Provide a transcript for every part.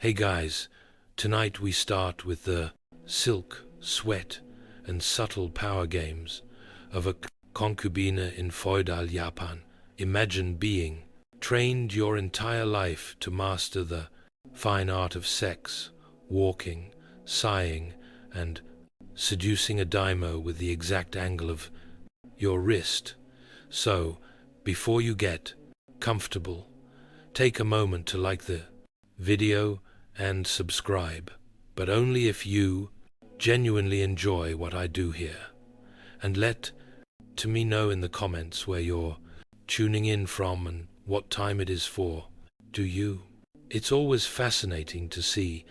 Hey guys, tonight we start with the silk, sweat, and subtle power games of a concubine in feudal Japan. Imagine being trained your entire life to master the fine art of sex, walking, sighing, and seducing a daimyo with the exact angle of your wrist. So, before you get comfortable, take a moment to like the video and subscribe, but only if you genuinely enjoy what I do here. And let me know in the comments where you're tuning in from and what time it is for. Do you? It's always fascinating to see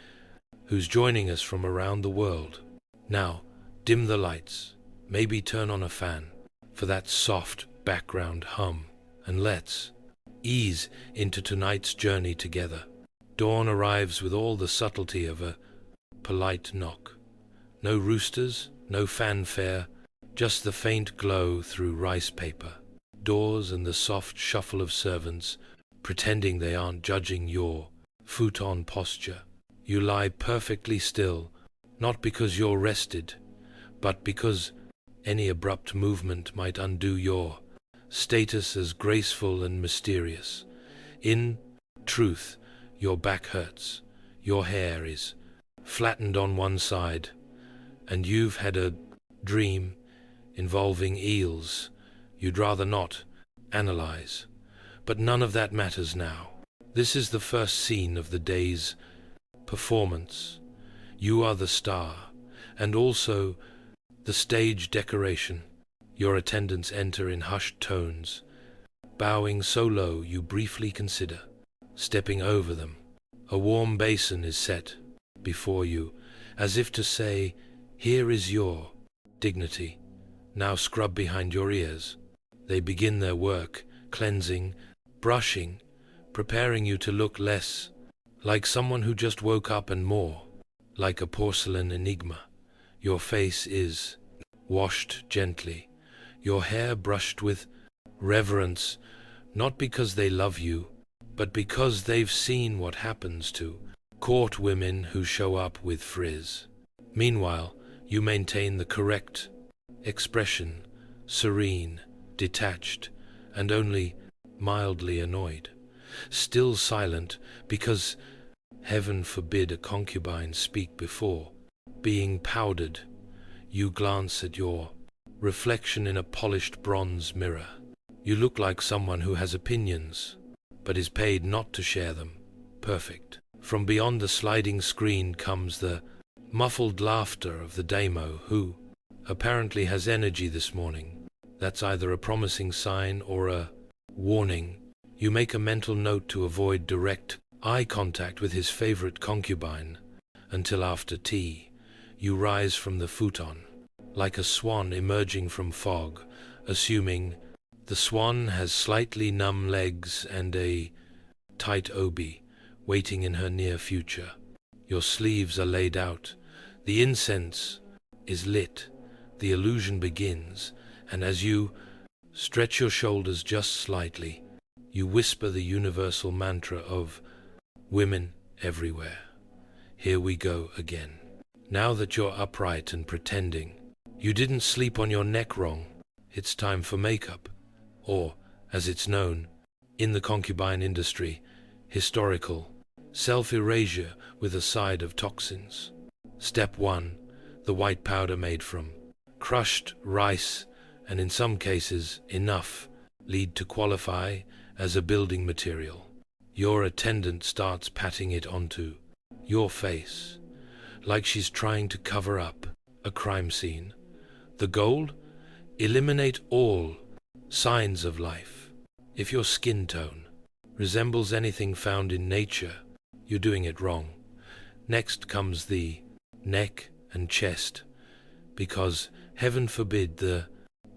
who's joining us from around the world. Now, dim the lights, maybe turn on a fan for that soft background hum, and let's ease into tonight's journey together. Dawn arrives with all the subtlety of a polite knock. No roosters, no fanfare, just the faint glow through rice paper, doors, and the soft shuffle of servants pretending they aren't judging your futon posture. You lie perfectly still, not because you're rested, but because any abrupt movement might undo your status as graceful and mysterious. In truth, your back hurts, your hair is flattened on one side, and you've had a dream involving eels you'd rather not analyze. But none of that matters now. This is the first scene of the day's performance. You are the star, and also the stage decoration. Your attendants enter in hushed tones, bowing so low you briefly consider stepping over them. A warm basin is set before you, as if to say, here is your dignity. Now scrub behind your ears. They begin their work, cleansing, brushing, preparing you to look less like someone who just woke up and more like a porcelain enigma. Your face is washed gently, your hair brushed with reverence, not because they love you, but because they've seen what happens to court women who show up with frizz. Meanwhile, you maintain the correct expression, serene, detached, and only mildly annoyed. Still silent, because heaven forbid a concubine speak before being powdered. You glance at your reflection in a polished bronze mirror. You look like someone who has opinions, but is paid not to share them. Perfect. From beyond the sliding screen comes the muffled laughter of the daimyo, who apparently has energy this morning. That's either a promising sign or a warning. You make a mental note to avoid direct eye contact with his favorite concubine until after tea. You rise from the futon, like a swan emerging from fog, assuming the swan has slightly numb legs and a tight obi waiting in her near future. Your sleeves are laid out, the incense is lit, the illusion begins, and as you stretch your shoulders just slightly, you whisper the universal mantra of women everywhere. Here we go again. Now that you're upright and pretending you didn't sleep on your neck wrong, it's time for makeup, or, as it's known in the concubine industry, historical self-erasure with a side of toxins. Step 1. The white powder made from crushed rice, and in some cases enough lead to qualify as a building material. Your attendant starts patting it onto your face, like she's trying to cover up a crime scene. The goal? Eliminate all signs of life. If your skin tone resembles anything found in nature, you're doing it wrong. Next comes the neck and chest, because heaven forbid the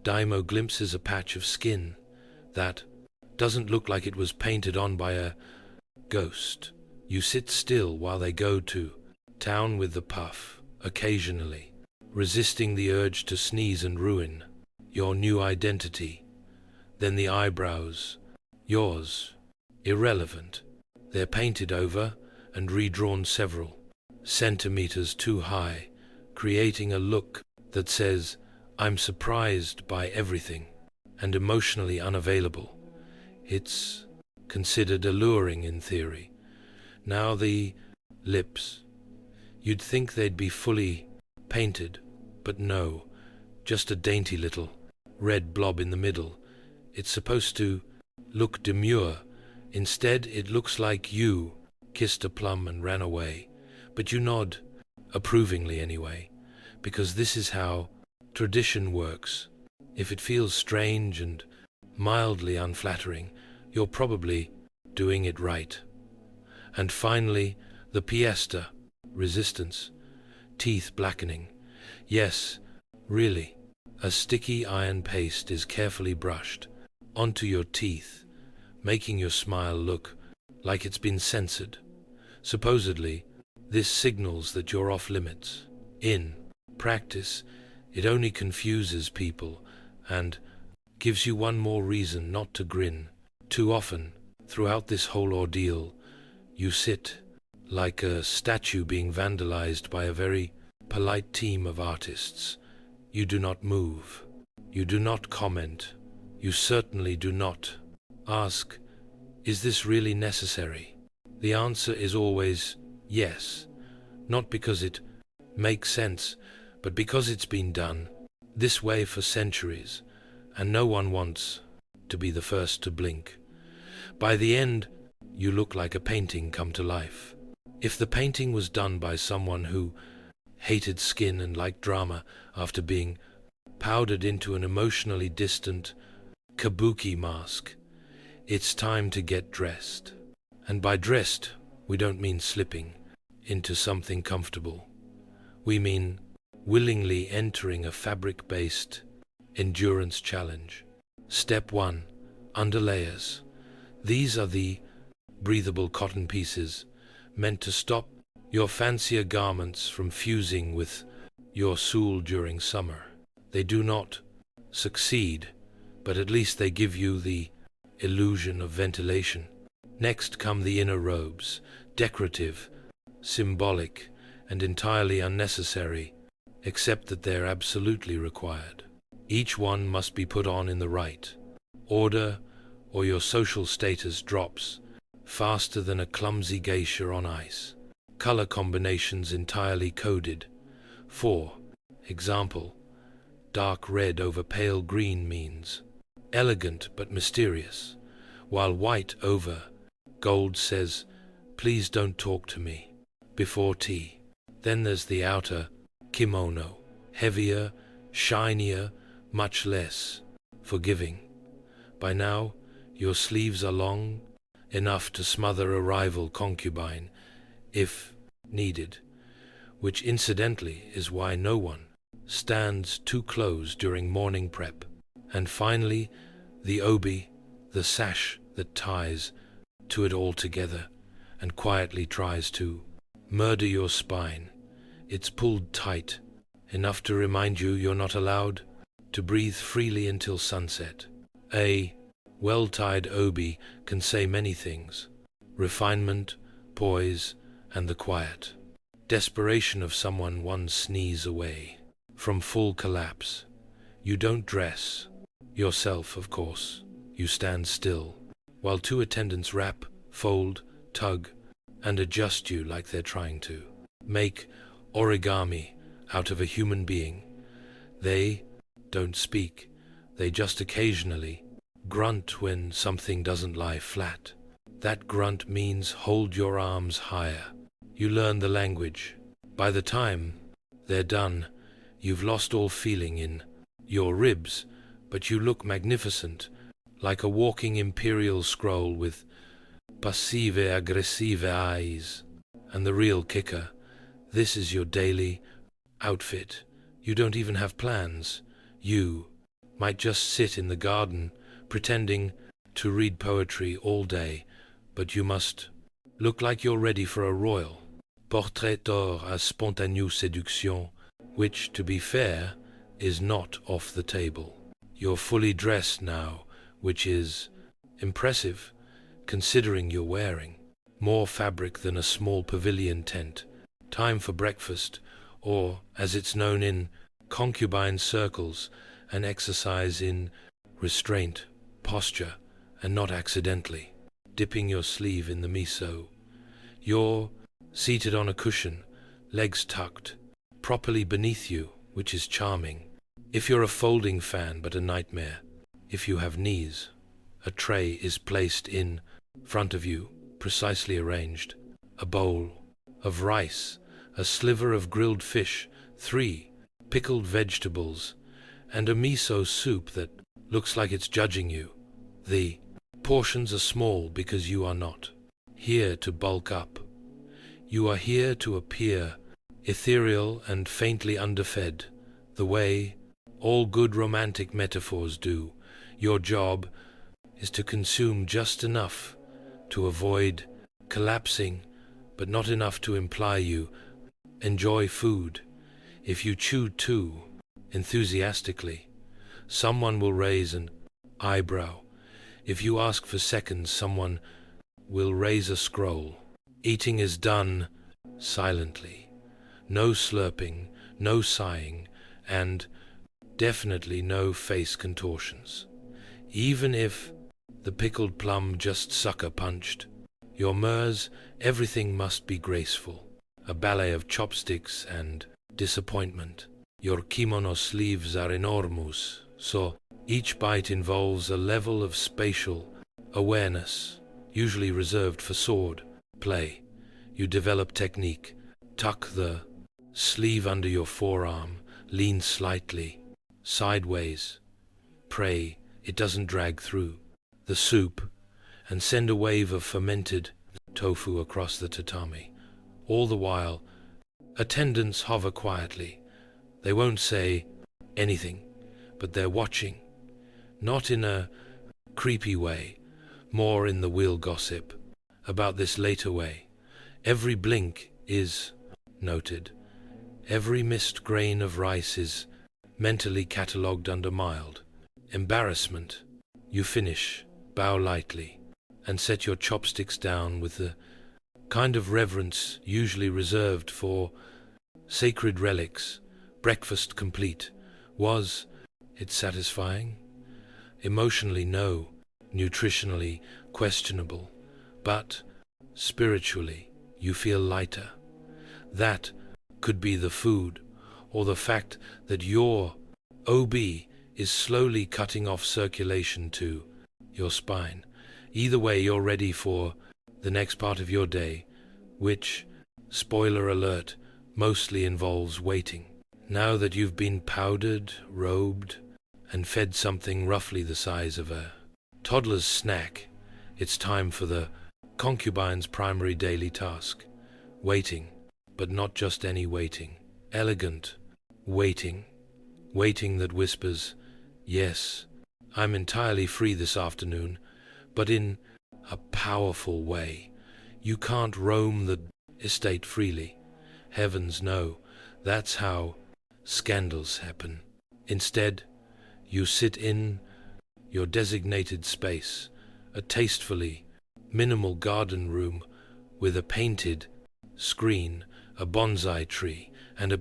daimyo glimpses a patch of skin that doesn't look like it was painted on by a ghost. You sit still while they go to town with the puff, occasionally resisting the urge to sneeze and ruin your new identity. Then the eyebrows, yours, irrelevant. They're painted over, and redrawn several centimeters too high, creating a look that says, "I'm surprised by everything," and emotionally unavailable. It's considered alluring in theory. Now the lips. You'd think they'd be fully painted, but no, just a dainty little red blob in the middle. It's supposed to look demure. Instead, it looks like you kissed a plum and ran away. But you nod, approvingly anyway, because this is how tradition works. If it feels strange and mildly unflattering, you're probably doing it right. And finally, the piesta, resistance, teeth blackening. Yes, really, a sticky iron paste is carefully brushed onto your teeth, making your smile look like it's been censored. Supposedly, this signals that you're off limits. In practice, it only confuses people and gives you one more reason not to grin. Too often, throughout this whole ordeal, you sit like a statue being vandalized by a very polite team of artists. You do not move. You do not comment. You certainly do not ask, "Is this really necessary?" The answer is always yes, not because it makes sense, but because it's been done this way for centuries, and no one wants to be the first to blink. By the end, you look like a painting come to life. If the painting was done by someone who hated skin and liked drama after being powdered into an emotionally distant kabuki mask, it's time to get dressed. And by dressed, we don't mean slipping into something comfortable. We mean willingly entering a fabric-based endurance challenge. Step 1. Underlayers. These are the breathable cotton pieces meant to stop your fancier garments from fusing with your soul during summer. They do not succeed, but at least they give you the illusion of ventilation. Next come the inner robes, decorative, symbolic, and entirely unnecessary, except that they're absolutely required. Each one must be put on in the right order, or your social status drops faster than a clumsy geisha on ice. Color combinations entirely coded. For example, dark red over pale green means elegant but mysterious, while white over gold says, "Please don't talk to me before tea." Then there's the outer kimono, heavier, shinier, much less forgiving. By now, your sleeves are long enough to smother a rival concubine, if needed, which incidentally is why no one stands too close during morning prep. And finally, the obi, the sash that ties to it all together and quietly tries to murder your spine. It's pulled tight, enough to remind you you're not allowed to breathe freely until sunset. A well-tied obi can say many things: refinement, poise, and the quiet desperation of someone one sneeze away from full collapse. You don't dress yourself, of course. You stand still, while two attendants wrap, fold, tug, and adjust you like they're trying to make origami out of a human being. They don't speak. They just occasionally grunt when something doesn't lie flat. That grunt means hold your arms higher. You learn the language. By the time they're done, you've lost all feeling in your ribs, but you look magnificent, like a walking imperial scroll with passive-aggressive eyes. And the real kicker, this is your daily outfit. You don't even have plans. You might just sit in the garden pretending to read poetry all day, but you must look like you're ready for a royal portrait d'or à spontanée séduction, which, to be fair, is not off the table. You're fully dressed now, which is impressive, considering you're wearing more fabric than a small pavilion tent. Time for breakfast, or, as it's known in concubine circles, an exercise in restraint, posture, and not accidentally dipping your sleeve in the miso. You're seated on a cushion, legs tucked, properly beneath you, which is charming. If you're a folding fan, but a nightmare. If you have knees, a tray is placed in front of you, precisely arranged. A bowl of rice, a sliver of grilled fish, 3 pickled vegetables, and a miso soup that looks like it's judging you. The portions are small because you are not here to bulk up. You are here to appear ethereal and faintly underfed, the way all good romantic metaphors do. Your job is to consume just enough to avoid collapsing, but not enough to imply you enjoy food. If you chew too enthusiastically, someone will raise an eyebrow. If you ask for seconds, someone will raise a scroll. Eating is done silently. No slurping, no sighing, and definitely no face contortions. Even if the pickled plum just sucker punched, your mers, everything must be graceful. A ballet of chopsticks and disappointment. Your kimono sleeves are enormous, so each bite involves a level of spatial awareness, usually reserved for sword play. You develop technique. Tuck the sleeve under your forearm, lean slightly sideways. Pray it doesn't drag through the soup, and send a wave of fermented tofu across the tatami. All the while, attendants hover quietly. They won't say anything, but they're watching. Not in a creepy way, more in the wheel gossip about this later way. Every blink is noted. Every missed grain of rice is mentally catalogued under mild embarrassment. You finish, bow lightly, and set your chopsticks down with the kind of reverence usually reserved for sacred relics. Breakfast complete. Was it satisfying? Emotionally, no. Nutritionally, questionable. But spiritually, you feel lighter. That could be the food, or the fact that your OB is slowly cutting off circulation to your spine. Either way, you're ready for the next part of your day, which, spoiler alert, mostly involves waiting. Now that you've been powdered, robed, and fed something roughly the size of a toddler's snack, it's time for the concubine's primary daily task. Waiting, but not just any waiting. Elegant waiting. Waiting that whispers, yes, I'm entirely free this afternoon, but in a powerful way. You can't roam the estate freely. Heavens no, that's how scandals happen. Instead, you sit in your designated space, a tastefully minimal garden room with a painted screen, a bonsai tree, and a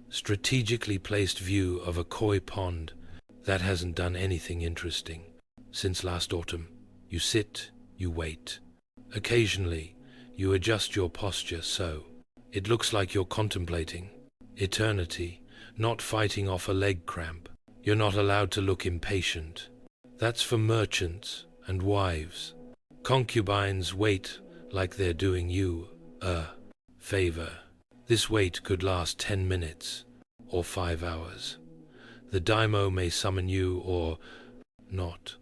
strategically placed view of a koi pond that hasn't done anything interesting since last autumn. You sit, you wait. Occasionally, you adjust your posture so it looks like you're contemplating eternity, not fighting off a leg cramp. You're not allowed to look impatient. That's for merchants and wives. Concubines wait like they're doing you a favor. This wait could last 10 minutes or 5 hours. The daimyo may summon you or not.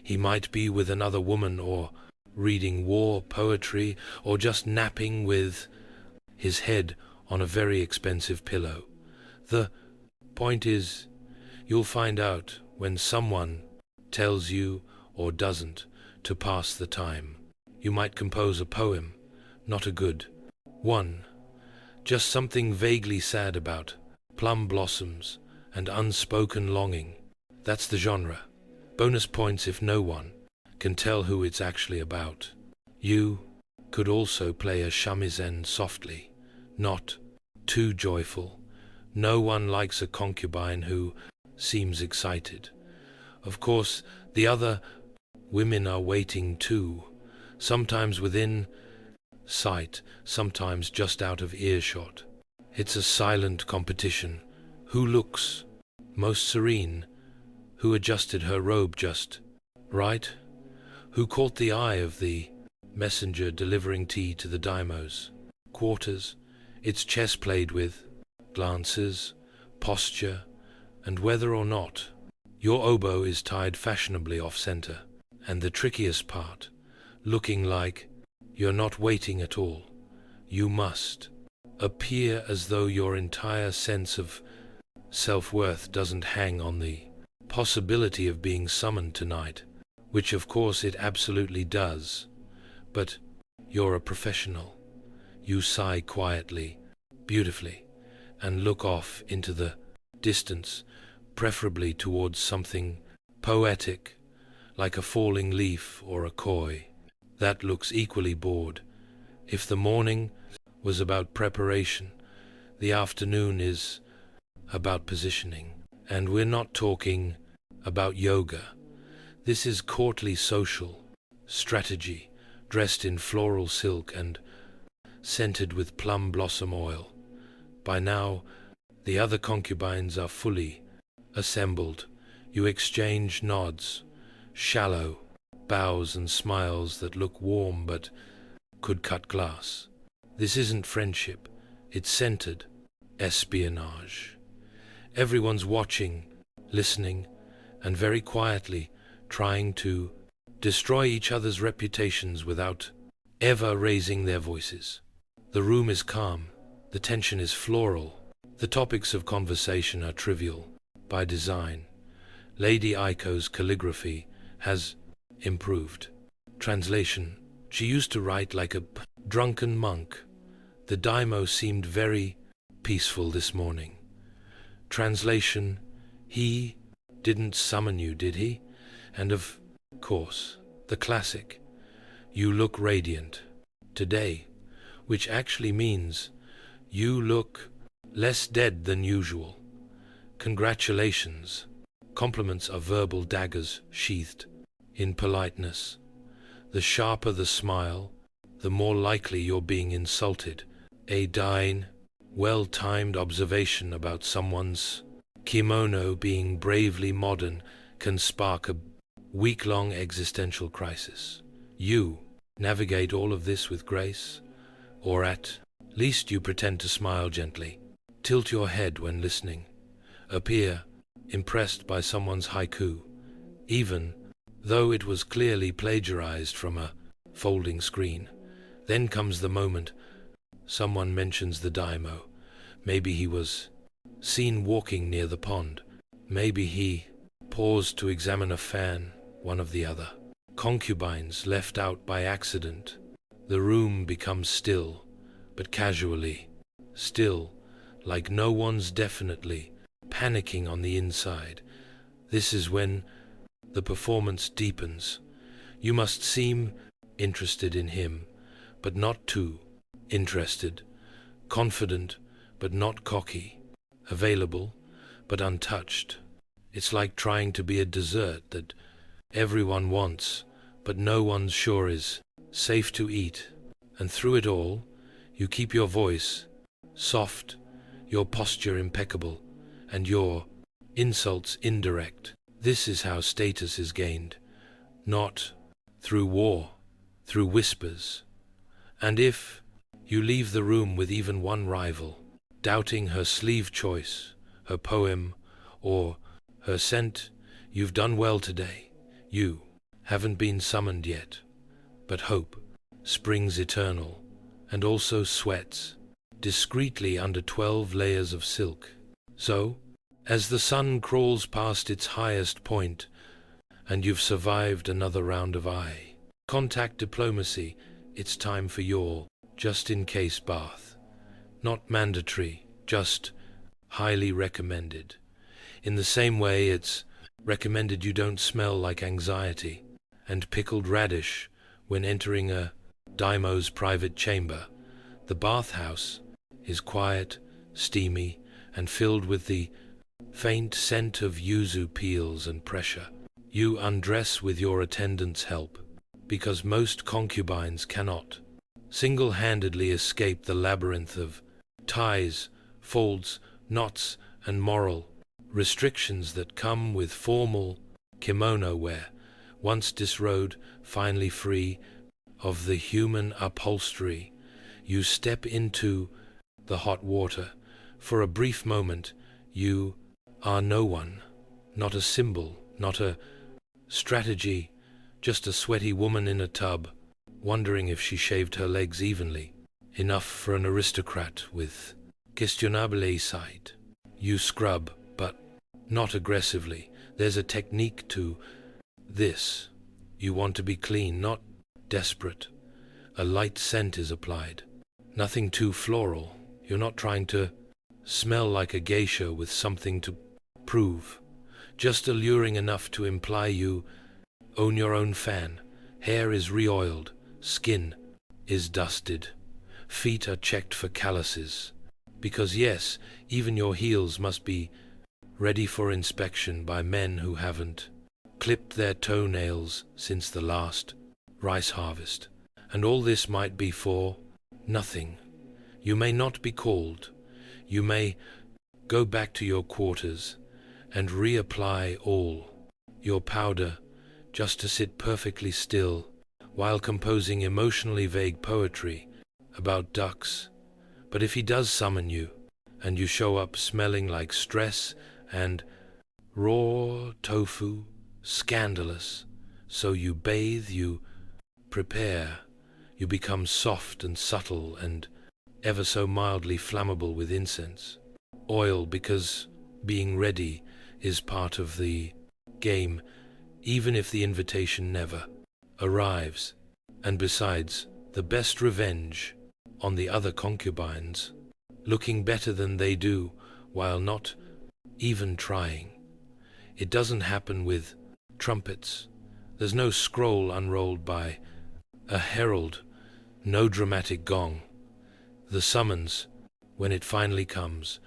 He might be with another woman or reading war poetry or just napping with his head on a very expensive pillow. The point is, you'll find out when someone tells you or doesn't to pass the time. You might compose a poem, not a good one, just something vaguely sad about plum blossoms and unspoken longing. That's the genre. Bonus points if no one can tell who it's actually about. You could also play a shamisen softly, not too joyful. No one likes a concubine who seems excited. Of course, the other women are waiting too, sometimes within sight, sometimes just out of earshot. It's a silent competition. Who looks most serene? Who adjusted her robe just right? Who caught the eye of the messenger delivering tea to the daimyo's quarters? It's chess played with glances, posture, and whether or not your oboe is tied fashionably off-center. And the trickiest part, looking like you're not waiting at all. You must appear as though your entire sense of self-worth doesn't hang on the possibility of being summoned tonight, which of course it absolutely does. But you're a professional. You sigh quietly, beautifully, and look off into the distance, preferably towards something poetic, like a falling leaf or a koi, that looks equally bored. If the morning was about preparation, the afternoon is about positioning. And we're not talking about yoga. This is courtly social strategy, dressed in floral silk and scented with plum blossom oil. By now, the other concubines are fully assembled. You exchange nods, shallow bows and smiles that look warm but could cut glass. This isn't friendship, it's centered espionage. Everyone's watching, listening, and very quietly trying to destroy each other's reputations without ever raising their voices. The room is calm, the tension is floral, the topics of conversation are trivial by design. Lady Aiko's calligraphy has improved. Translation: she used to write like a drunken monk. The daimyo seemed very peaceful this morning. Translation: he didn't summon you, did he? And of course, the classic, you look radiant today, which actually means you look less dead than usual. Congratulations. Compliments are verbal daggers sheathed in politeness. The sharper the smile, the more likely you're being insulted. A well-timed observation about someone's kimono being bravely modern can spark a week-long existential crisis. You navigate all of this with grace, or at least you pretend to smile gently. Tilt your head when listening. Appear impressed by someone's haiku, even though it was clearly plagiarized from a folding screen. Then comes the moment someone mentions the daimyo. Maybe he was seen walking near the pond. Maybe he paused to examine a fan, one of the other. Concubines left out by accident. The room becomes still, but casually. Still, like no one's definitely panicking on the inside. This is when the performance deepens. You must seem interested in him, but not too interested. Confident, but not cocky. Available, but untouched. It's like trying to be a dessert that everyone wants, but no one's sure is safe to eat. And through it all, you keep your voice soft, your posture impeccable, and your insults indirect. This is how status is gained, not through war, through whispers. And if you leave the room with even one rival, doubting her sleeve choice, her poem, or her scent, you've done well today. You haven't been summoned yet, but hope springs eternal, and also sweats discreetly under 12 layers of silk. So, as the sun crawls past its highest point, and you've survived another round of eye contact diplomacy, it's time for your just-in-case bath. Not mandatory, just highly recommended. In the same way it's recommended you don't smell like anxiety and pickled radish when entering a Daimo's private chamber. The bathhouse is quiet, steamy, and filled with the faint scent of yuzu peels and pressure. You undress with your attendant's help, because most concubines cannot single-handedly escape the labyrinth of ties, folds, knots, and moral restrictions that come with formal kimono wear. Once disrobed, finally free of the human upholstery, you step into the hot water. For a brief moment, you are no one, not a symbol, not a strategy, just a sweaty woman in a tub, wondering if she shaved her legs evenly. Enough for an aristocrat with questionable sight. You scrub, but not aggressively. There's a technique to this. You want to be clean, not desperate. A light scent is applied. Nothing too floral. You're not trying to smell like a geisha with something to prove. Just alluring enough to imply you own your own fan. Hair is re-oiled. Skin is dusted. Feet are checked for calluses. Because yes, even your heels must be ready for inspection by men who haven't clipped their toenails since the last rice harvest. And all this might be for nothing. You may not be called. You may go back to your quarters and reapply all your powder just to sit perfectly still while composing emotionally vague poetry about ducks. But if he does summon you, and you show up smelling like stress and raw tofu, scandalous, so you bathe, you prepare, you become soft and subtle and ever so mildly flammable with incense. Oil, because being ready is part of the game, even if the invitation never arrives. And besides, the best revenge on the other concubines, looking better than they do while not even trying. It doesn't happen with trumpets. There's no scroll unrolled by a herald, no dramatic gong. The summons, when it finally comes,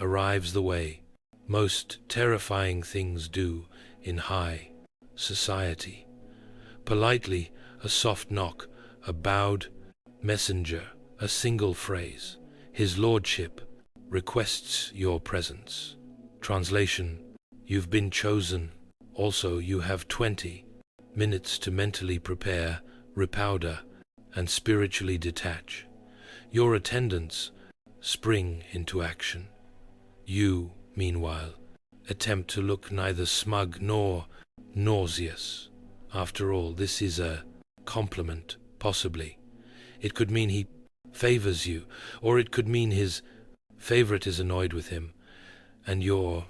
arrives the way most terrifying things do in high society. Politely, a soft knock, a bowed messenger, a single phrase. His lordship requests your presence. Translation: you've been chosen. Also, you have 20 minutes to mentally prepare, repowder, and spiritually detach. Your attendants spring into action. You, meanwhile, attempt to look neither smug nor nauseous. After all, this is a compliment, possibly. It could mean he favors you, or it could mean his favorite is annoyed with him, and you're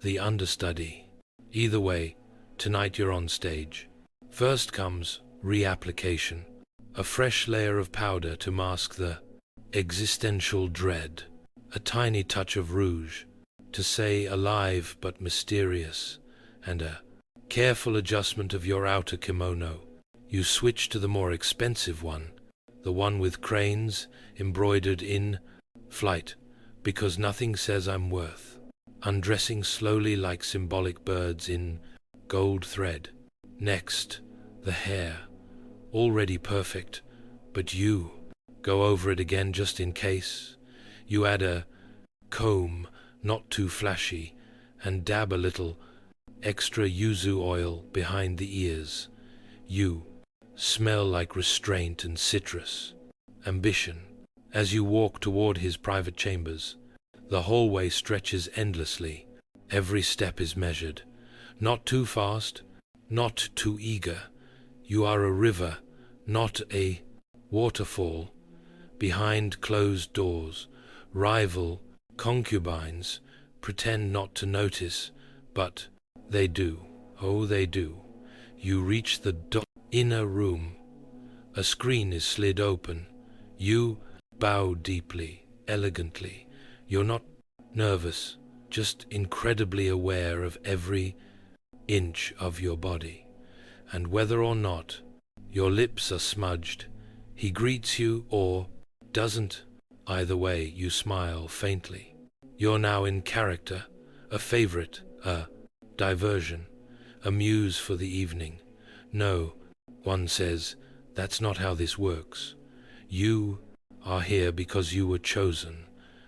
the understudy. Either way, tonight you're on stage. First comes reapplication, a fresh layer of powder to mask the existential dread, a tiny touch of rouge to say alive but mysterious, and a careful adjustment of your outer kimono. You switch to the more expensive one, the one with cranes embroidered in flight, because nothing says I'm worth. Undressing slowly like symbolic birds in gold thread. Next, the hair, already perfect, but you go over it again just in case. You add a comb, not too flashy, and dab a little extra yuzu oil behind the ears. You smell like restraint and citrus, ambition. As you walk toward his private chambers, the hallway stretches endlessly. Every step is measured. Not too fast, not too eager. You are a river, not a waterfall. Behind closed doors, rival concubines pretend not to notice, but they do. Oh, they do. You reach the inner room. A screen is slid open. You bow deeply, elegantly. You're not nervous, just incredibly aware of every inch of your body. And whether or not your lips are smudged, He greets you or doesn't. Either way, you smile faintly. You're now in character, a favorite, a diversion, a muse for the evening. No, one says, that's not how this works. You are here because you were chosen,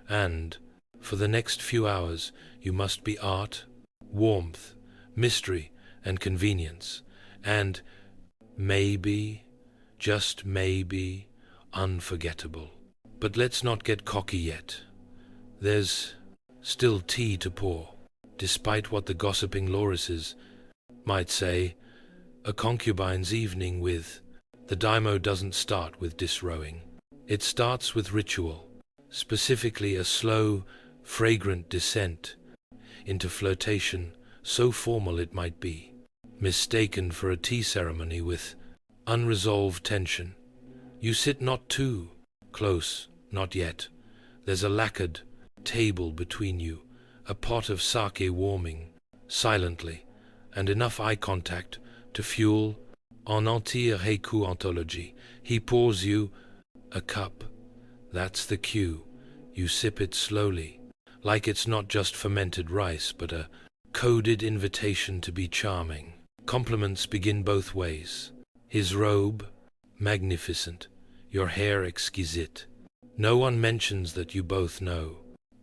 and for the next few hours you must be art, warmth, mystery, and convenience, and maybe, just maybe, unforgettable. But let's not get cocky yet. There's still tea to pour. Despite what the gossiping Laurises might say, a concubine's evening with the daimyo doesn't start with disrobing. It starts with ritual, specifically a slow, fragrant descent into flirtation, so formal it might be mistaken for a tea ceremony with unresolved tension. You sit not too close, not yet. There's a lacquered table between you, a pot of sake warming silently, and enough eye contact to fuel en entier heiku ontology. He pours you a cup. That's the cue. You sip it slowly, like it's not just fermented rice, but a coded invitation to be charming. Compliments begin both ways. His robe, magnificent. Your hair exquisite. No one mentions that you both know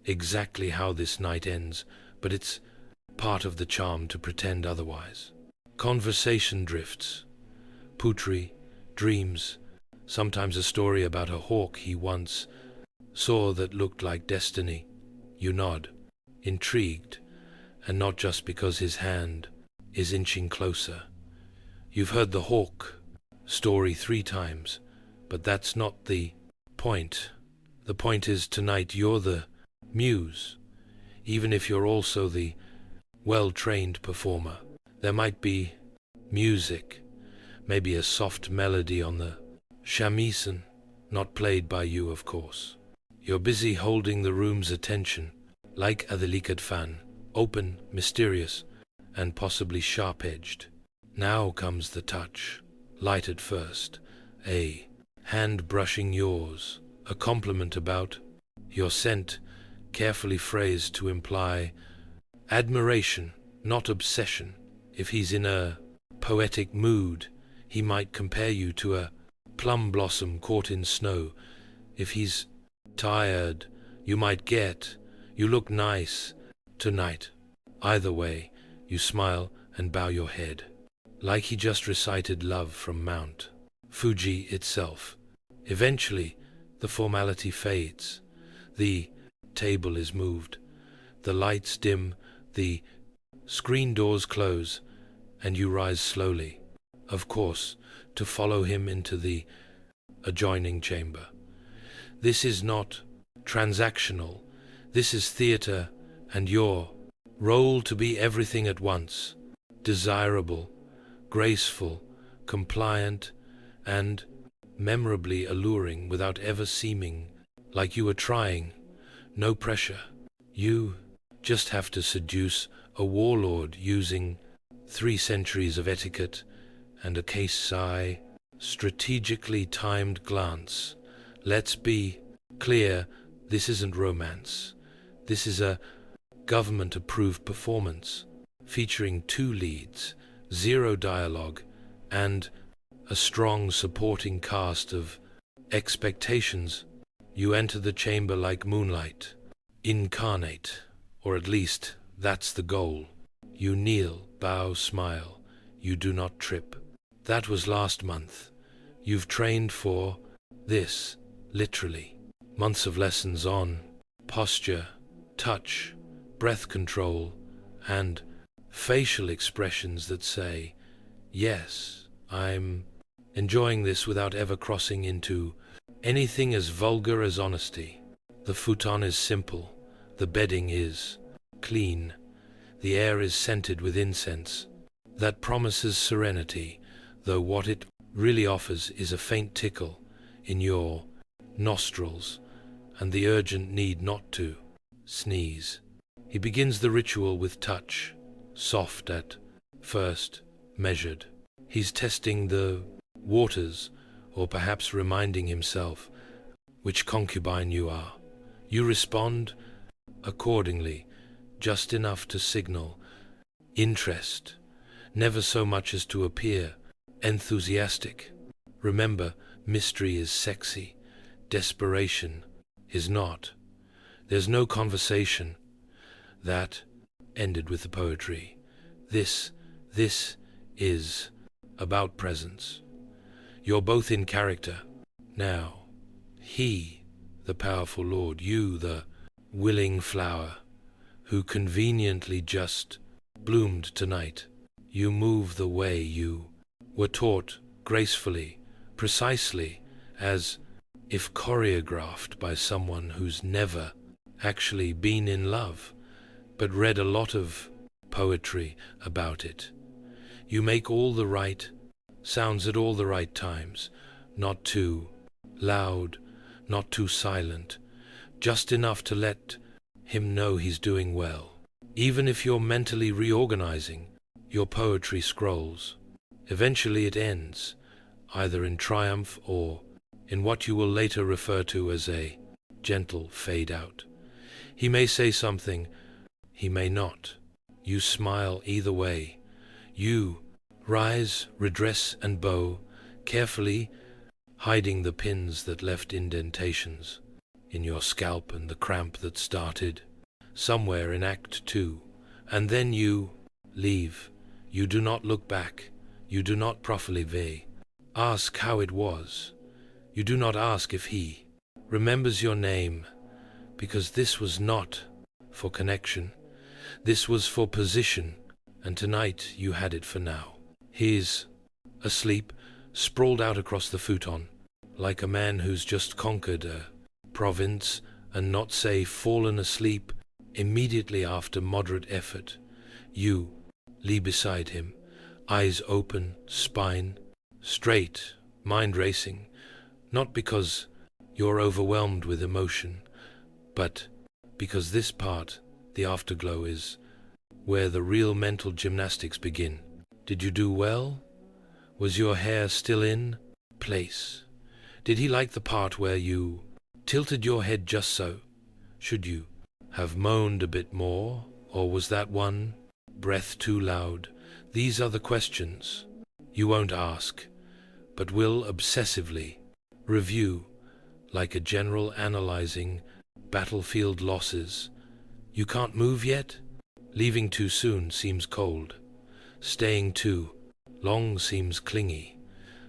exactly how this night ends, but it's part of the charm to pretend otherwise. Conversation drifts. Poetry, dreams, sometimes a story about a hawk he once saw that looked like destiny. You nod, intrigued, and not just because his hand is inching closer. You've heard the hawk story 3 times, but that's not the point. The point is tonight you're the muse, even if you're also the well-trained performer. There might be music, maybe a soft melody on the shamisen, not played by you, of course. You're busy holding the room's attention, like a delicate fan, open, mysterious, and possibly sharp-edged. Now comes the touch, light at first, a hand brushing yours, a compliment about your scent, carefully phrased to imply admiration, not obsession. If he's in a poetic mood, he might compare you to a plum blossom caught in snow. If he's tired, you might get, you look nice tonight. Either way, you smile and bow your head, like he just recited love from Mount Fuji itself. Eventually, the formality fades. The table is moved. The lights dim, the screen doors close, and you rise slowly, of course, to follow him into the adjoining chamber. This is not transactional. This is theater, and your role to be everything at once, desirable, graceful, compliant, and memorably alluring without ever seeming like you were trying. No pressure. You just have to seduce a warlord using 3 centuries of etiquette and a case-eye, strategically timed glance. Let's be clear, this isn't romance. This is a government-approved performance, featuring 2 leads, 0 dialogue, and a strong supporting cast of expectations. You enter the chamber like moonlight, incarnate, or at least that's the goal. You kneel, bow, smile. You do not trip. That was last month. You've trained for this, literally. Months of lessons on posture, touch, breath control, and facial expressions that say, yes, I'm enjoying this without ever crossing into anything as vulgar as honesty. The futon is simple. The bedding is clean. The air is scented with incense. That promises serenity, though what it really offers is a faint tickle in your nostrils and the urgent need not to sneeze. He begins the ritual with touch, soft at first, measured. He's testing the waters or perhaps reminding himself which concubine you are. You respond accordingly, just enough to signal interest, never so much as to appear enthusiastic. Remember, mystery is sexy, desperation is not. There's no conversation that ended with the poetry. This is about presence. You're both in character. Now, he, the powerful lord, you, the willing flower, who conveniently just bloomed tonight. You move the way you were taught, gracefully, precisely, as if choreographed by someone who's never actually been in love, but read a lot of poetry about it. You make all the right sounds at all the right times, not too loud, not too silent, just enough to let him know he's doing well. Even if you're mentally reorganizing your poetry scrolls, eventually it ends, either in triumph or in what you will later refer to as a gentle fade out. He may say something, he may not. You smile either way. You rise, redress, and bow, carefully hiding the pins that left indentations in your scalp and the cramp that started somewhere in Act 2. And then you leave. You do not look back. You do not profileve. Ask how it was. You do not ask if he remembers your name, because this was not for connection. This was for position, and tonight you had it for now. He's asleep, sprawled out across the futon, like a man who's just conquered a province and not, say, fallen asleep immediately after moderate effort. You lie beside him, eyes open, spine straight, mind racing, not because you're overwhelmed with emotion, but because this part, the afterglow, is where the real mental gymnastics begin. Did you do well? Was your hair still in place? Did he like the part where you tilted your head just so? Should you have moaned a bit more, or was that one breath too loud? These are the questions you won't ask, but will obsessively review, like a general analyzing battlefield losses. You can't move yet? Leaving too soon seems cold. Staying too long seems clingy.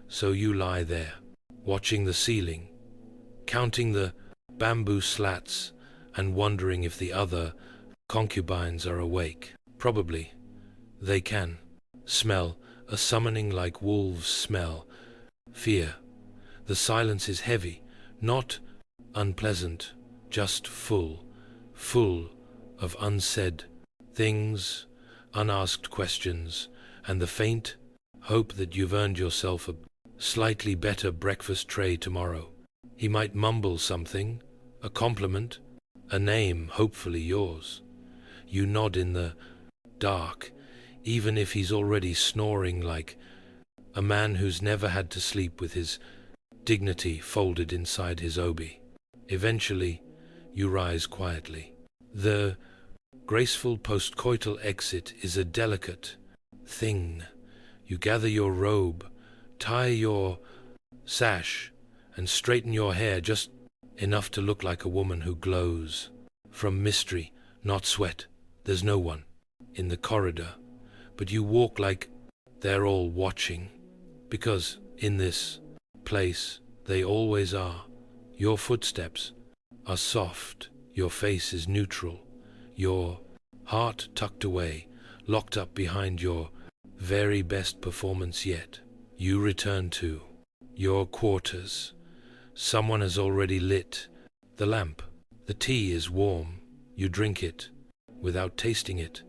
So you lie there, watching the ceiling, counting the bamboo slats, and wondering if the other concubines are awake. Probably. They can smell a summoning like wolves smell fear. The silence is heavy, not unpleasant, just full of unsaid things, unasked questions, and the faint hope that you've earned yourself a slightly better breakfast tray tomorrow. He might mumble something, a compliment, a name, hopefully yours. You nod in the dark, even if he's already snoring like a man who's never had to sleep with his dignity folded inside his obi. Eventually, you rise quietly. The graceful postcoital exit is a delicate thing. You gather your robe, tie your sash, and straighten your hair just enough to look like a woman who glows from mystery, not sweat. There's no one in the corridor, but you walk like they're all watching, because in this place they always are. Your footsteps are soft, your face is neutral, your heart tucked away, locked up behind your very best performance yet. You return to your quarters. Someone has already lit the lamp. The tea is warm. You drink it without tasting it.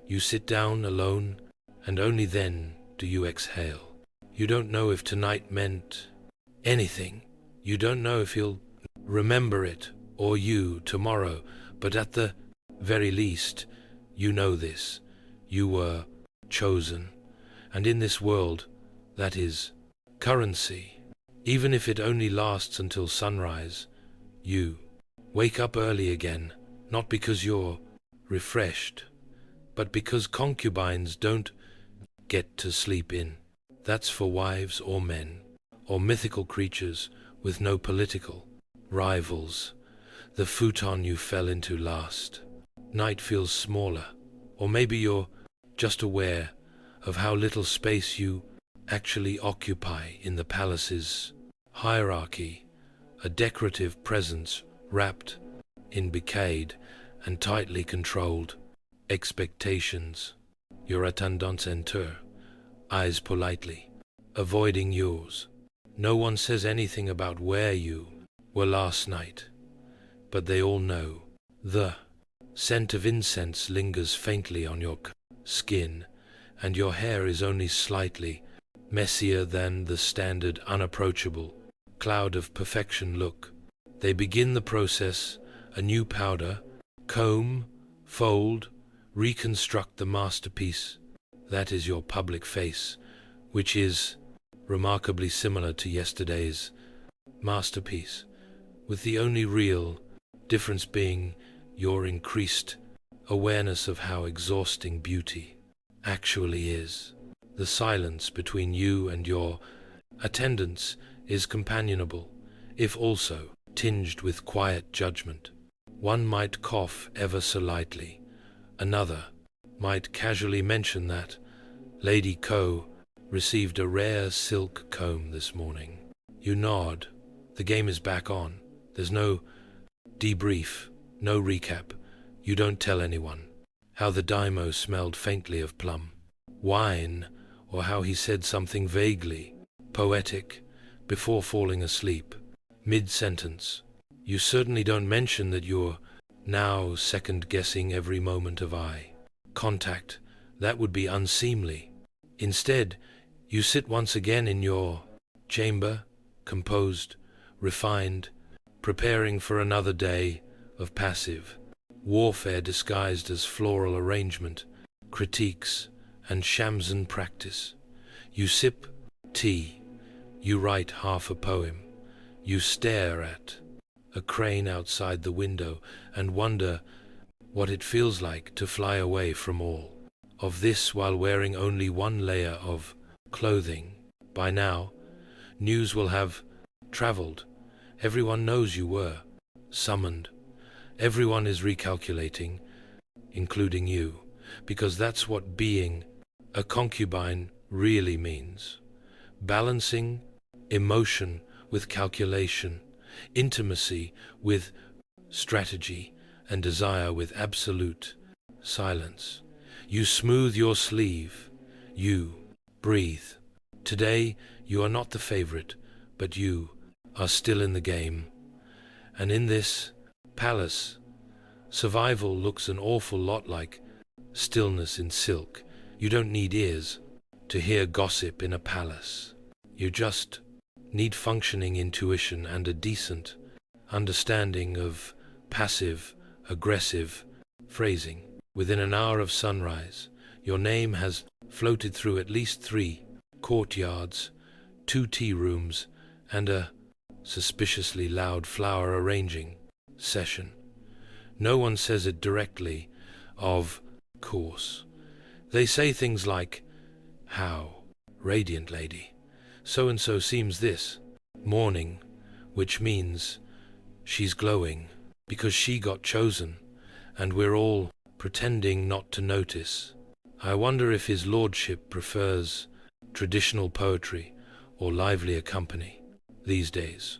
You sit down alone, and only then do you exhale. You don't know if tonight meant anything. You don't know if he'll remember it, or you tomorrow, but at the very least, you know this. You were chosen, and in this world, that is currency. Even if it only lasts until sunrise, you wake up early again, not because you're refreshed, but because concubines don't get to sleep in. That's for wives or men, or mythical creatures with no political rivals. The futon you fell into last night feels smaller, or maybe you're just aware of how little space you actually occupy in the palace's hierarchy, a decorative presence wrapped in becayed and tightly controlled expectations. Your attendants enter, eyes politely, avoiding yours. No one says anything about where you were last night, but they all know. The scent of incense lingers faintly on your skin, and your hair is only slightly messier than the standard unapproachable cloud of perfection look. They begin the process, a new powder, comb, fold, reconstruct the masterpiece. That is your public face, which is remarkably similar to yesterday's masterpiece, with the only real difference being your increased awareness of how exhausting beauty actually is. The silence between you and your attendants is companionable, if also tinged with quiet judgment. One might cough ever so lightly. Another might casually mention that Lady Ko received a rare silk comb this morning. You nod. The game is back on. There's no debrief, no recap. You don't tell anyone how the daimyo smelled faintly of plum wine, or how he said something vaguely poetic before falling asleep. Mid-sentence, you certainly don't mention that you're now second-guessing every moment of eye contact. That would be unseemly. Instead, you sit once again in your chamber, composed, refined, preparing for another day of passive warfare disguised as floral arrangement, critiques, and shamsen practice. You sip tea, you write half a poem, you stare at a crane outside the window and wonder what it feels like to fly away from all of this while wearing only one layer of clothing. By now, news will have traveled. Everyone knows you were summoned. Everyone is recalculating, including you, because that's what being a concubine really means. Balancing emotion with calculation, intimacy with strategy, and desire with absolute silence. You smooth your sleeve. You breathe. Today, you are not the favorite, but you are still in the game. And in this palace, survival looks an awful lot like stillness in silk. You don't need ears to hear gossip in a palace. You just need functioning intuition and a decent understanding of passive-aggressive phrasing. Within an hour of sunrise, your name has floated through at least 3 courtyards, 2 tea rooms, and a suspiciously loud flower arranging session. No one says it directly, of course. They say things like, "How radiant, lady. So-and-so seems this morning," which means she's glowing because she got chosen, and we're all pretending not to notice. I wonder if his lordship prefers traditional poetry or livelier company these days.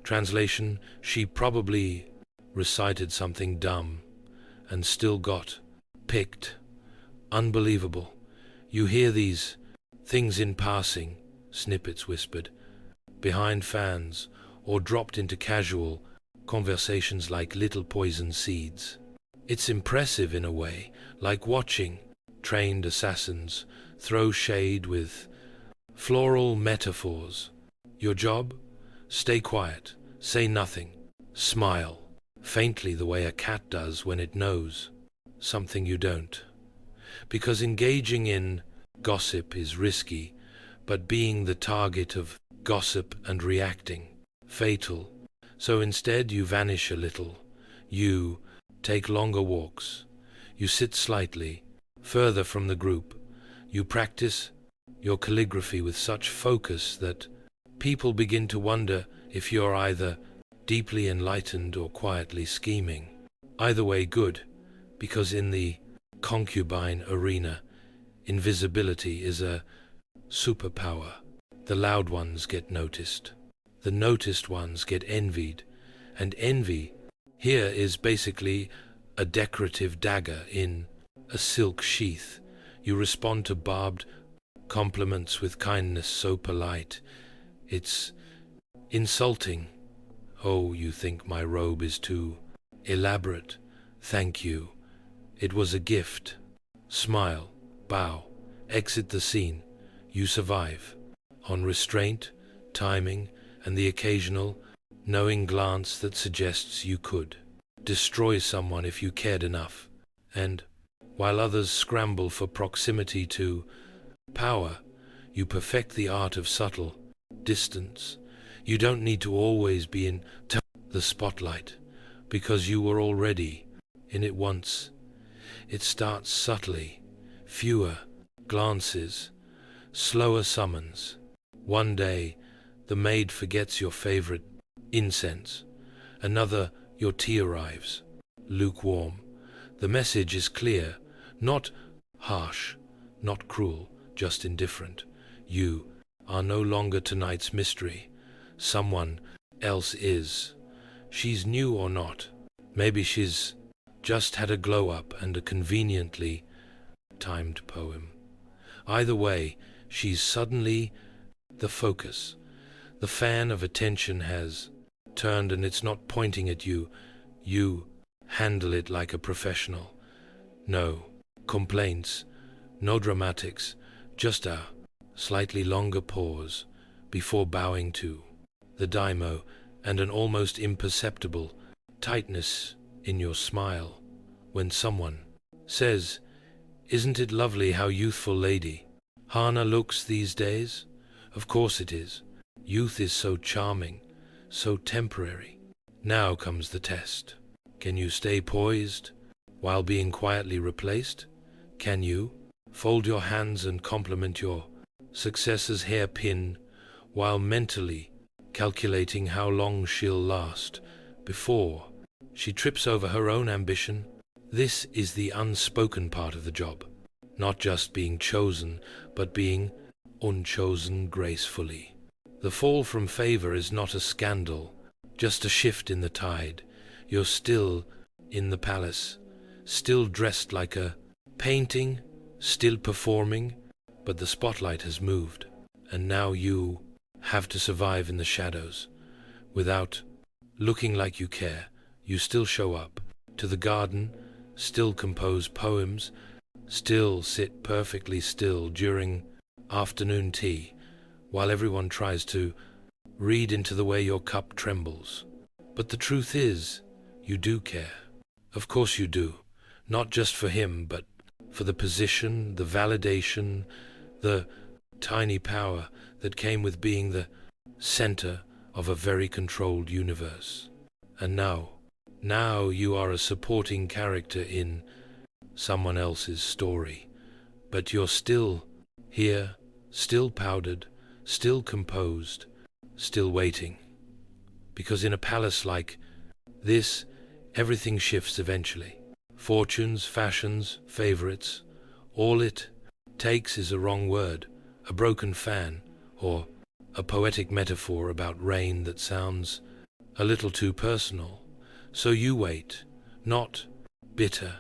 Translation, she probably recited something dumb and still got picked. Unbelievable. You hear these things in passing, snippets whispered, behind fans, or dropped into casual conversations like little poison seeds. It's impressive in a way, like watching trained assassins throw shade with floral metaphors. Your job? Stay quiet, say nothing, smile, faintly the way a cat does when it knows something you don't. Because engaging in gossip is risky, but being the target of gossip and reacting. Fatal. So instead you vanish a little. You take longer walks. You sit slightly further from the group. You practice your calligraphy with such focus that people begin to wonder if you're either deeply enlightened or quietly scheming. Either way, good, because in the concubine arena, invisibility is a superpower. The loud ones get noticed. The noticed ones get envied. And envy here is basically a decorative dagger in a silk sheath. You respond to barbed compliments with kindness so polite. It's insulting. Oh, you think my robe is too elaborate. Thank you. It was a gift. Smile, bow, exit the scene. You survive. On restraint, timing, and the occasional, knowing glance that suggests you could destroy someone if you cared enough. And while others scramble for proximity to power, you perfect the art of subtle distance. You don't need to always be in the spotlight, because you were already in it once. It starts subtly, fewer glances, slower summons. One day, the maid forgets your favorite incense. Another, your tea arrives, lukewarm. The message is clear, not harsh, not cruel, just indifferent. You are no longer tonight's mystery. Someone else is. She's new or not. Maybe she's just had a glow-up and a conveniently timed poem. Either way, she's suddenly the focus. The fan of attention has turned and it's not pointing at you. You handle it like a professional. No complaints, no dramatics, just a slightly longer pause before bowing to the daimyo and an almost imperceptible tightness in your smile when someone says, "Isn't it lovely how youthful Lady Hana looks these days?" Of course it is. Youth is so charming, so temporary. Now comes the test. Can you stay poised while being quietly replaced? Can you fold your hands and compliment your successor's hairpin while mentally calculating how long she'll last before she trips over her own ambition? This is the unspoken part of the job. Not just being chosen, but being unchosen gracefully. The fall from favor is not a scandal, just a shift in the tide. You're still in the palace, still dressed like a painting, still performing, but the spotlight has moved, and now you have to survive in the shadows. Without looking like you care, you still show up to the garden, still compose poems, still sit perfectly still during afternoon tea, while everyone tries to read into the way your cup trembles. But the truth is, you do care. Of course you do. Not just for him, but for the position, the validation, the tiny power that came with being the center of a very controlled universe. And now you are a supporting character in someone else's story. But you're still here, still powdered, still composed, still waiting. Because in a palace like this, everything shifts eventually. Fortunes, fashions, favorites, all it takes is a wrong word, a broken fan, or a poetic metaphor about rain that sounds a little too personal. So you wait, not bitter,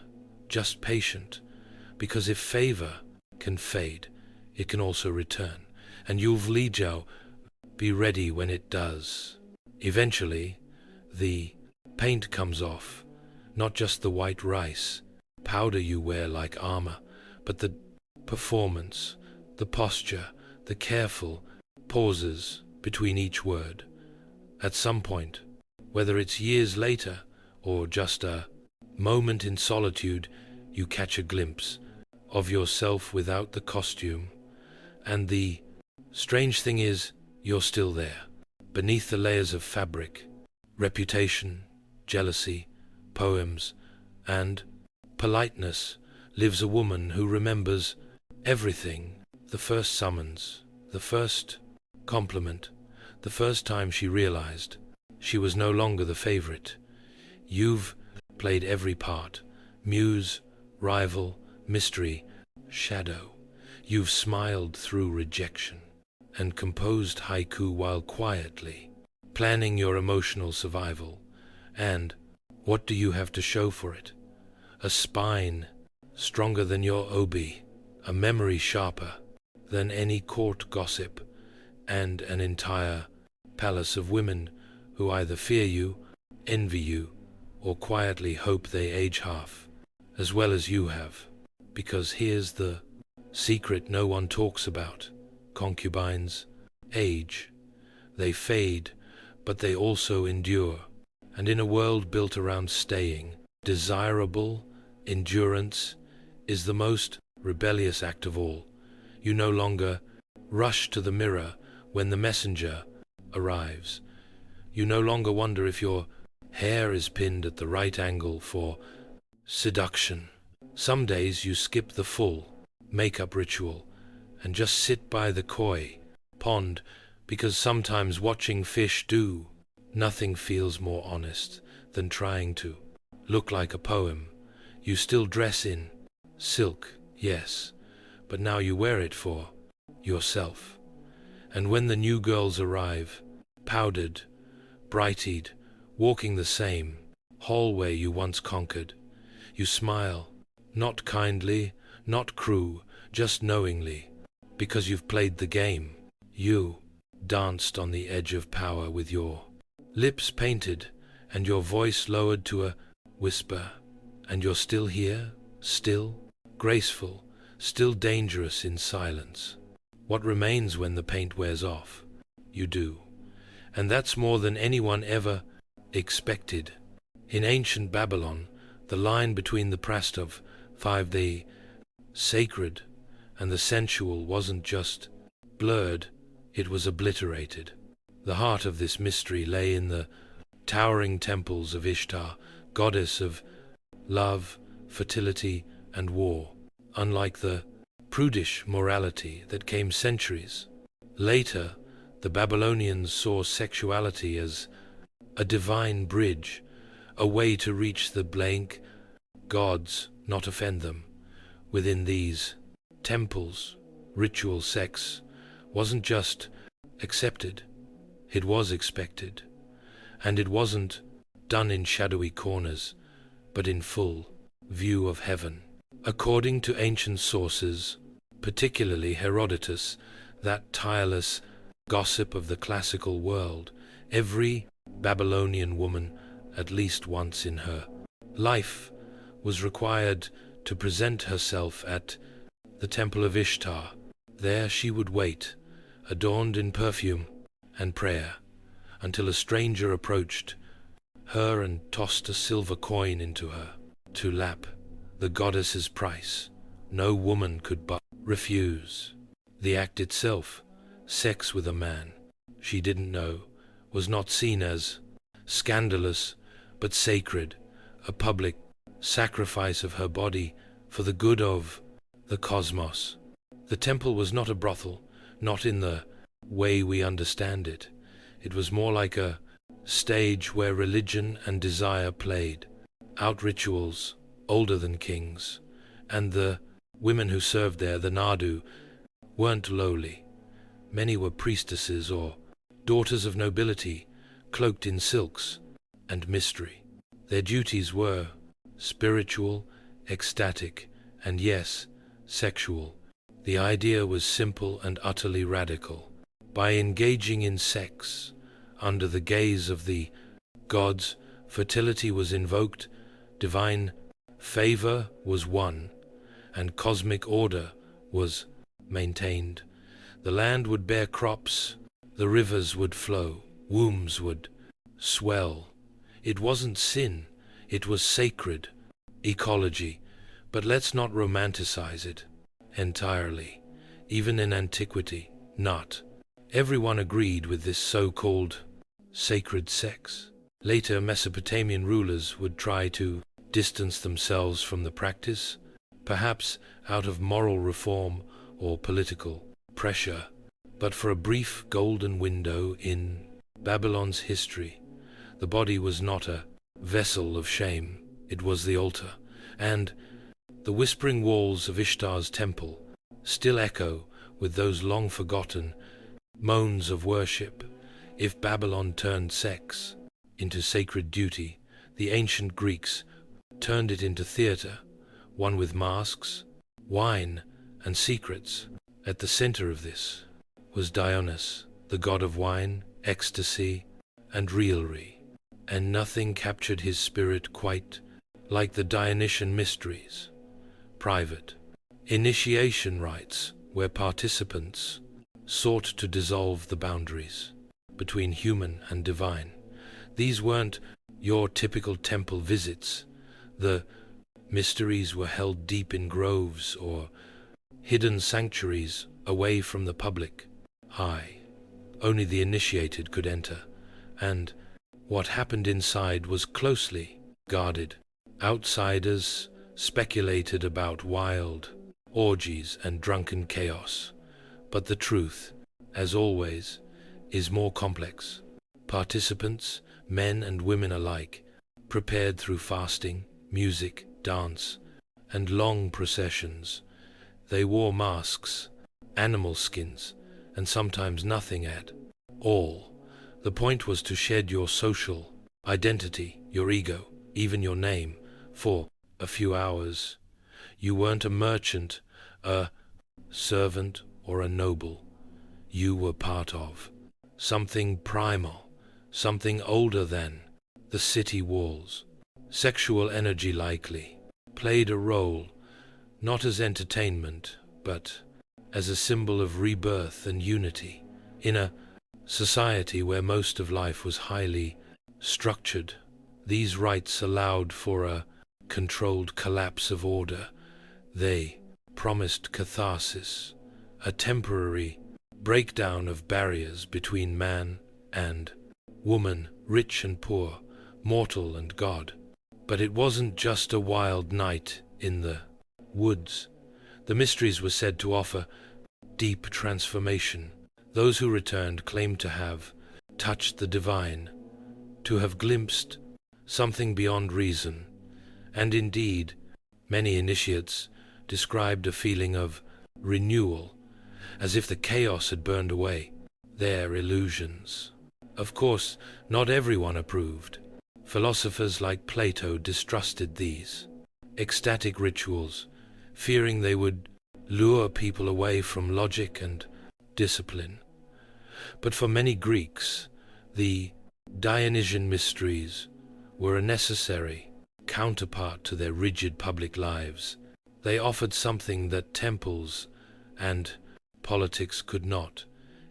just patient, because if favor can fade, it can also return, and Yuvlijao be ready when it does. Eventually, the paint comes off, not just the white rice powder you wear like armor, but the performance, the posture, the careful pauses between each word. At some point, whether it's years later or just a moment in solitude, you catch a glimpse of yourself without the costume. And the strange thing is, you're still there. Beneath the layers of fabric, reputation, jealousy, poems, and politeness lives a woman who remembers everything. The first summons, the first compliment, the first time she realized she was no longer the favorite. You've played every part: muse, rival, mystery, shadow. You've smiled through rejection and composed haiku while quietly planning your emotional survival. And what do you have to show for it? A spine stronger than your obi, a memory sharper than any court gossip, and an entire palace of women who either fear you, envy you, or quietly hope they age half as well as you have. Because here's the secret no one talks about: concubines age. They fade, but they also endure. And in a world built around staying desirable, endurance is the most rebellious act of all. You no longer rush to the mirror when the messenger arrives. You no longer wonder if your hair is pinned at the right angle for seduction. Some days you skip the full makeup ritual and just sit by the koi pond, because sometimes watching fish do nothing feels more honest than trying to look like a poem. You still dress in silk, yes, but now you wear it for yourself. And when the new girls arrive, powdered, bright-eyed, walking the same hallway you once conquered, you smile, not kindly, not cruel, just knowingly, because you've played the game. You danced on the edge of power with your lips painted and your voice lowered to a whisper. And you're still here, still graceful, still dangerous in silence. What remains when the paint wears off? You do. And that's more than anyone ever expected. In ancient Babylon, the line between the Prastov, the sacred, and the sensual wasn't just blurred, it was obliterated. The heart of this mystery lay in the towering temples of Ishtar, goddess of love, fertility, and war. Unlike the prudish morality that came centuries later, the Babylonians saw sexuality as a divine bridge, a way to reach the blank gods, not offend them. Within these temples, ritual sex wasn't just accepted, it was expected. And it wasn't done in shadowy corners, but in full view of heaven. According to ancient sources, particularly Herodotus, that tireless gossip of the classical world, every Babylonian woman, at least once in her life, was required to present herself at the temple of Ishtar. There she would wait, adorned in perfume and prayer, until a stranger approached her and tossed a silver coin into her to lap the goddess's price. No woman could but refuse. The act itself, sex with a man she didn't know, was not seen as scandalous but sacred, a public sacrifice of her body for the good of the cosmos. The temple was not a brothel, not in the way we understand it. It was more like a stage where religion and desire played out rituals older than kings, and the women who served there, the Nadu, weren't lowly. Many were priestesses or daughters of nobility, cloaked in silks and mystery. Their duties were spiritual, ecstatic, and yes, sexual. The idea was simple and utterly radical. By engaging in sex under the gaze of the gods, fertility was invoked, divine favor was won, and cosmic order was maintained. The land would bear crops, the rivers would flow, wombs would swell. It wasn't sin, it was sacred ecology, but let's not romanticize it entirely. Even in antiquity, not Everyone agreed with this so-called sacred sex. Later, Mesopotamian rulers would try to distance themselves from the practice, perhaps out of moral reform or political pressure. But for a brief golden window in Babylon's history, the body was not a vessel of shame, it was the altar, and the whispering walls of Ishtar's temple still echo with those long-forgotten moans of worship. If Babylon turned sex into sacred duty, the ancient Greeks turned it into theater, one with masks, wine, and secrets. At the center of this was Dionysus, the god of wine, ecstasy, and revelry, and nothing captured his spirit quite like the Dionysian mysteries. Private initiation rites, where participants sought to dissolve the boundaries between human and divine. These weren't your typical temple visits. The mysteries were held deep in groves or hidden sanctuaries away from the public eye. Only the initiated could enter, and what happened inside was closely guarded. Outsiders speculated about wild orgies and drunken chaos, but the truth, as always, is more complex. Participants, men and women alike, prepared through fasting, music, dance, and long processions. They wore masks, animal skins, and sometimes nothing at all. The point was to shed your social identity, your ego, even your name, for a few hours. You weren't a merchant, a servant, or a noble. You were part of something primal, something older than the city walls. Sexual energy likely played a role, not as entertainment, but as a symbol of rebirth and unity. In a society where most of life was highly structured, these rites allowed for a controlled collapse of order. They promised catharsis, a temporary breakdown of barriers between man and woman, rich and poor, mortal and God. But it wasn't just a wild night in the woods. The mysteries were said to offer deep transformation. Those who returned claimed to have touched the divine, to have glimpsed something beyond reason, and indeed, many initiates described a feeling of renewal, as if the chaos had burned away their illusions. Of course, not everyone approved. Philosophers like Plato distrusted these ecstatic rituals, fearing they would lure people away from logic and discipline. But for many Greeks, the Dionysian mysteries were a necessary counterpart to their rigid public lives. They offered something that temples and politics could not: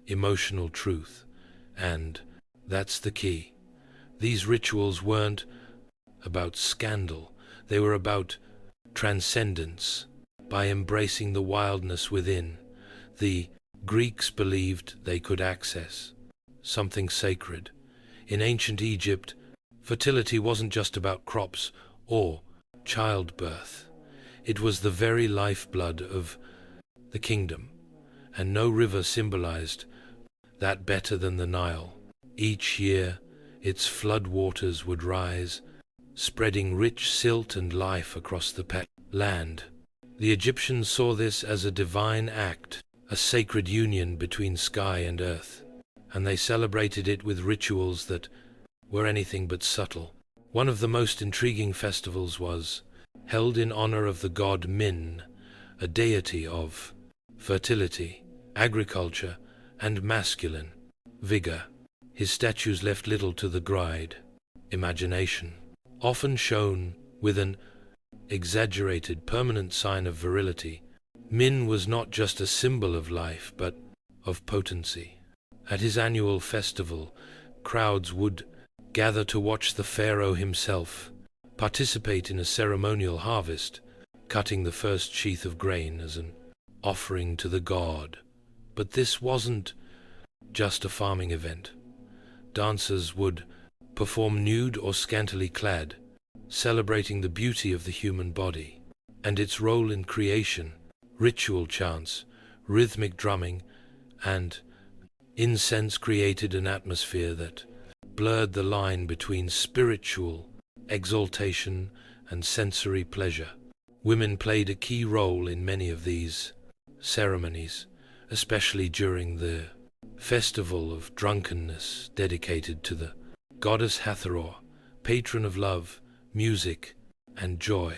emotional truth. And that's the key. These rituals weren't about scandal, they were about transcendence. By embracing the wildness within, the Greeks believed they could access something sacred. In ancient Egypt, fertility wasn't just about crops or childbirth. It was the very lifeblood of the kingdom, and no river symbolized that better than the Nile. Each year, its flood waters would rise, spreading rich silt and life across the land. The Egyptians saw this as a divine act, a sacred union between sky and earth, and they celebrated it with rituals that were anything but subtle. One of the most intriguing festivals was held in honor of the god Min, a deity of fertility, agriculture, and masculine vigor. His statues left little to the gride imagination, often shown with an exaggerated permanent sign of virility. Min was not just a symbol of life, but of potency. At his annual festival, crowds would gather to watch the pharaoh himself participate in a ceremonial harvest, cutting the first sheath of grain as an offering to the god. But this wasn't just a farming event. Dancers would perform nude or scantily clad, celebrating the beauty of the human body and its role in creation. Ritual chants, rhythmic drumming, and incense created an atmosphere that blurred the line between spiritual exaltation and sensory pleasure. Women played a key role in many of these ceremonies, especially during the festival of drunkenness dedicated to the goddess Hathor, patron of love, music, and joy.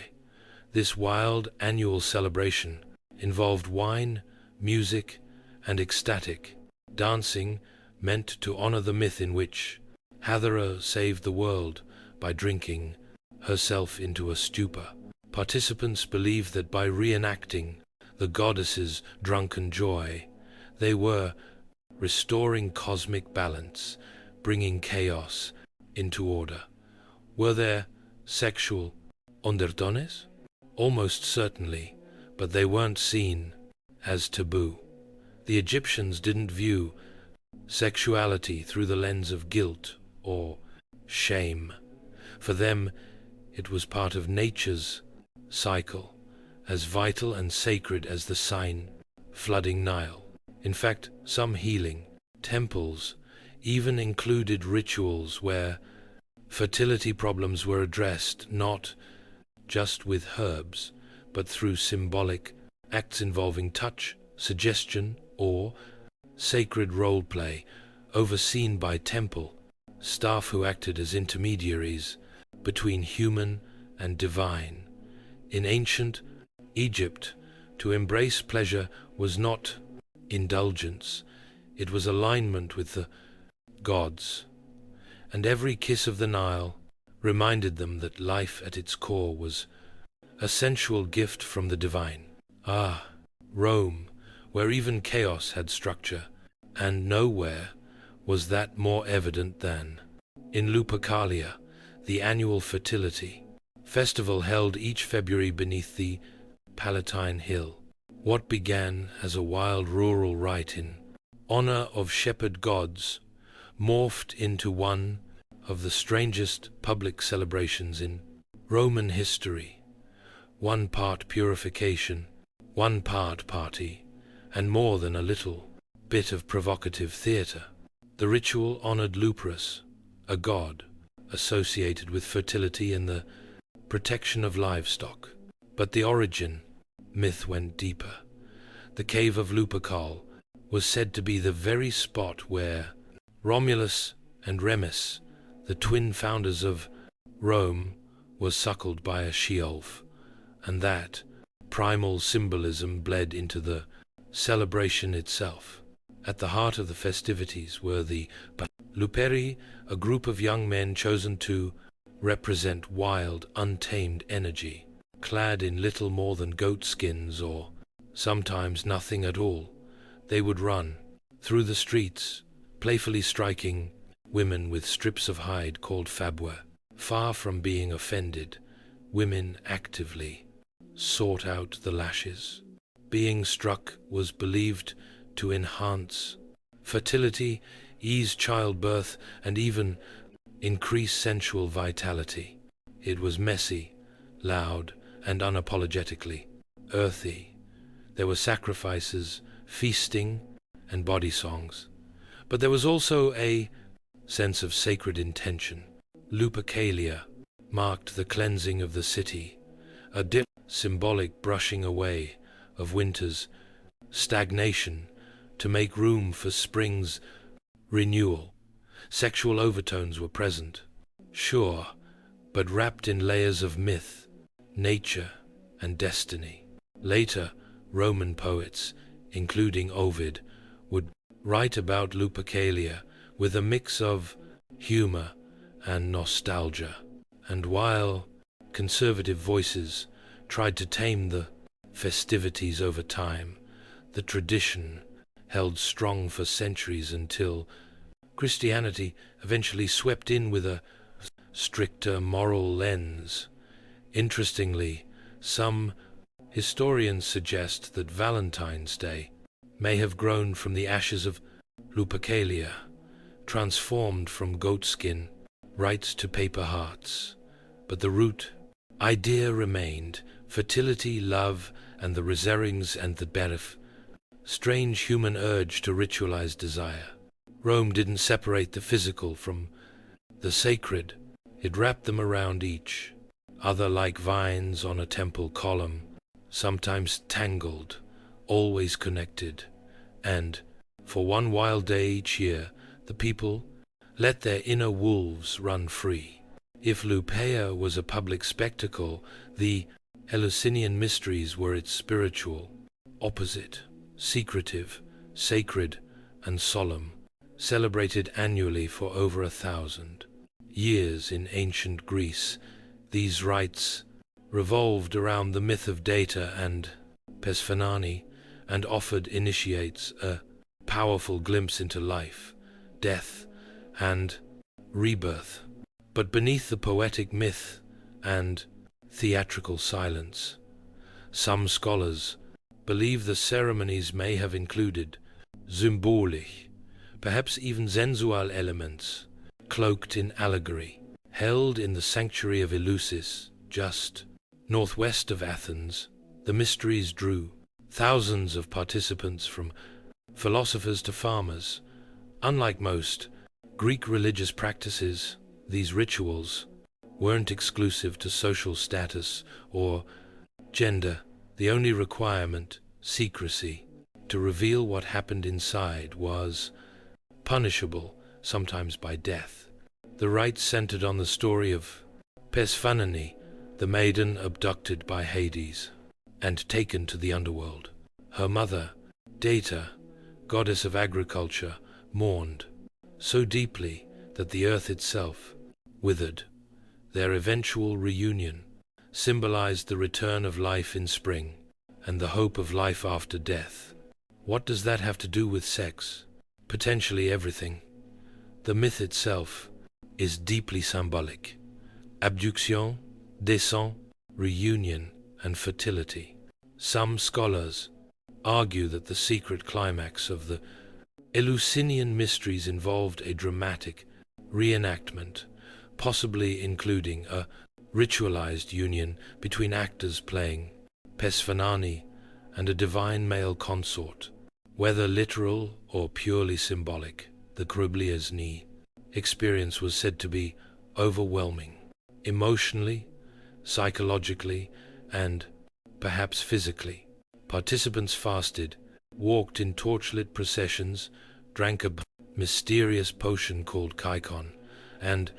This wild annual celebration involved wine, music, and ecstatic dancing meant to honor the myth in which Hathor saved the world by drinking herself into a stupor. Participants believed that by reenacting the goddess's drunken joy, they were restoring cosmic balance, bringing chaos into order. Were there sexual undertones? Almost certainly, but they weren't seen as taboo. The Egyptians didn't view sexuality through the lens of guilt or shame. For them, it was part of nature's cycle, as vital and sacred as the Seine flooding Nile. In fact, some healing temples even included rituals where fertility problems were addressed not just with herbs, but through symbolic acts involving touch, suggestion, or sacred role play, overseen by temple staff who acted as intermediaries between human and divine. In ancient Egypt, to embrace pleasure was not indulgence, it was alignment with the gods, and every kiss of the Nile reminded them that life at its core was a sensual gift from the divine. Ah, Rome, where even chaos had structure, and nowhere was that more evident than in Lupercalia, the annual fertility festival held each February beneath the Palatine Hill. What began as a wild rural rite in honor of shepherd gods morphed into one of the strangest public celebrations in Roman history. One part purification, one part party, and more than a little bit of provocative theater. The ritual honored Luperus, a god associated with fertility and the protection of livestock. But the origin myth went deeper. The cave of Lupercal was said to be the very spot where Romulus and Remus, the twin founders of Rome, were suckled by a she-wolf, and that primal symbolism bled into the celebration itself. At the heart of the festivities were the Luperi, a group of young men chosen to represent wild, untamed energy, clad in little more than goat skins or sometimes nothing at all. They would run through the streets, playfully striking women with strips of hide called fabwa. Far from being offended, women actively sought out the lashes. Being struck was believed to enhance fertility, ease childbirth, and even increase sensual vitality. It was messy, loud, and unapologetically earthy. There were sacrifices, feasting, and body songs. But there was also a sense of sacred intention. Lupercalia marked the cleansing of the city, a symbolic brushing away of winter's stagnation to make room for spring's renewal. Sexual overtones were present, sure, but wrapped in layers of myth, nature, and destiny. Later, Roman poets, including Ovid, would write about Lupercalia with a mix of humor and nostalgia. And while conservative voices tried to tame the festivities over time, the tradition held strong for centuries until Christianity eventually swept in with a stricter moral lens. Interestingly, some historians suggest that Valentine's Day may have grown from the ashes of Lupercalia, transformed from goatskin, rites to paper hearts. But the root idea remained: fertility, love, and the reserings and the beref, strange human urge to ritualize desire. Rome didn't separate the physical from the sacred. It wrapped them around each other like vines on a temple column, sometimes tangled, always connected. And for one wild day each year, the people let their inner wolves run free. If Lupeia was a public spectacle, the Eleusinian mysteries were its spiritual opposite, secretive, sacred, and solemn, celebrated annually for over 1,000 years in ancient Greece. These rites revolved around the myth of Data and Persephone, and offered initiates a powerful glimpse into life, death, and rebirth. But beneath the poetic myth and theatrical silence, some scholars believe the ceremonies may have included symbolic, perhaps even sensual elements, cloaked in allegory. Held in the sanctuary of Eleusis, just northwest of Athens, the mysteries drew thousands of participants, from philosophers to farmers. Unlike most Greek religious practices, these rituals weren't exclusive to social status or gender. The only requirement, secrecy. To reveal what happened inside was punishable, sometimes by death. The rites centered on the story of Persephone, the maiden abducted by Hades and taken to the underworld. Her mother, Data, goddess of agriculture, mourned so deeply that the earth itself withered. Their eventual reunion symbolized the return of life in spring and the hope of life after death. What does that have to do with sex? Potentially everything. The myth itself is deeply symbolic. Abduction, descent, reunion, and fertility. Some scholars argue that the secret climax of the Eleusinian mysteries involved a dramatic reenactment, possibly including a ritualized union between actors playing Persephone and a divine male consort. Whether literal or purely symbolic, the Concubines experience was said to be overwhelming, emotionally, psychologically, and perhaps physically. Participants fasted, walked in torchlit processions, drank a mysterious potion called Kaikon, and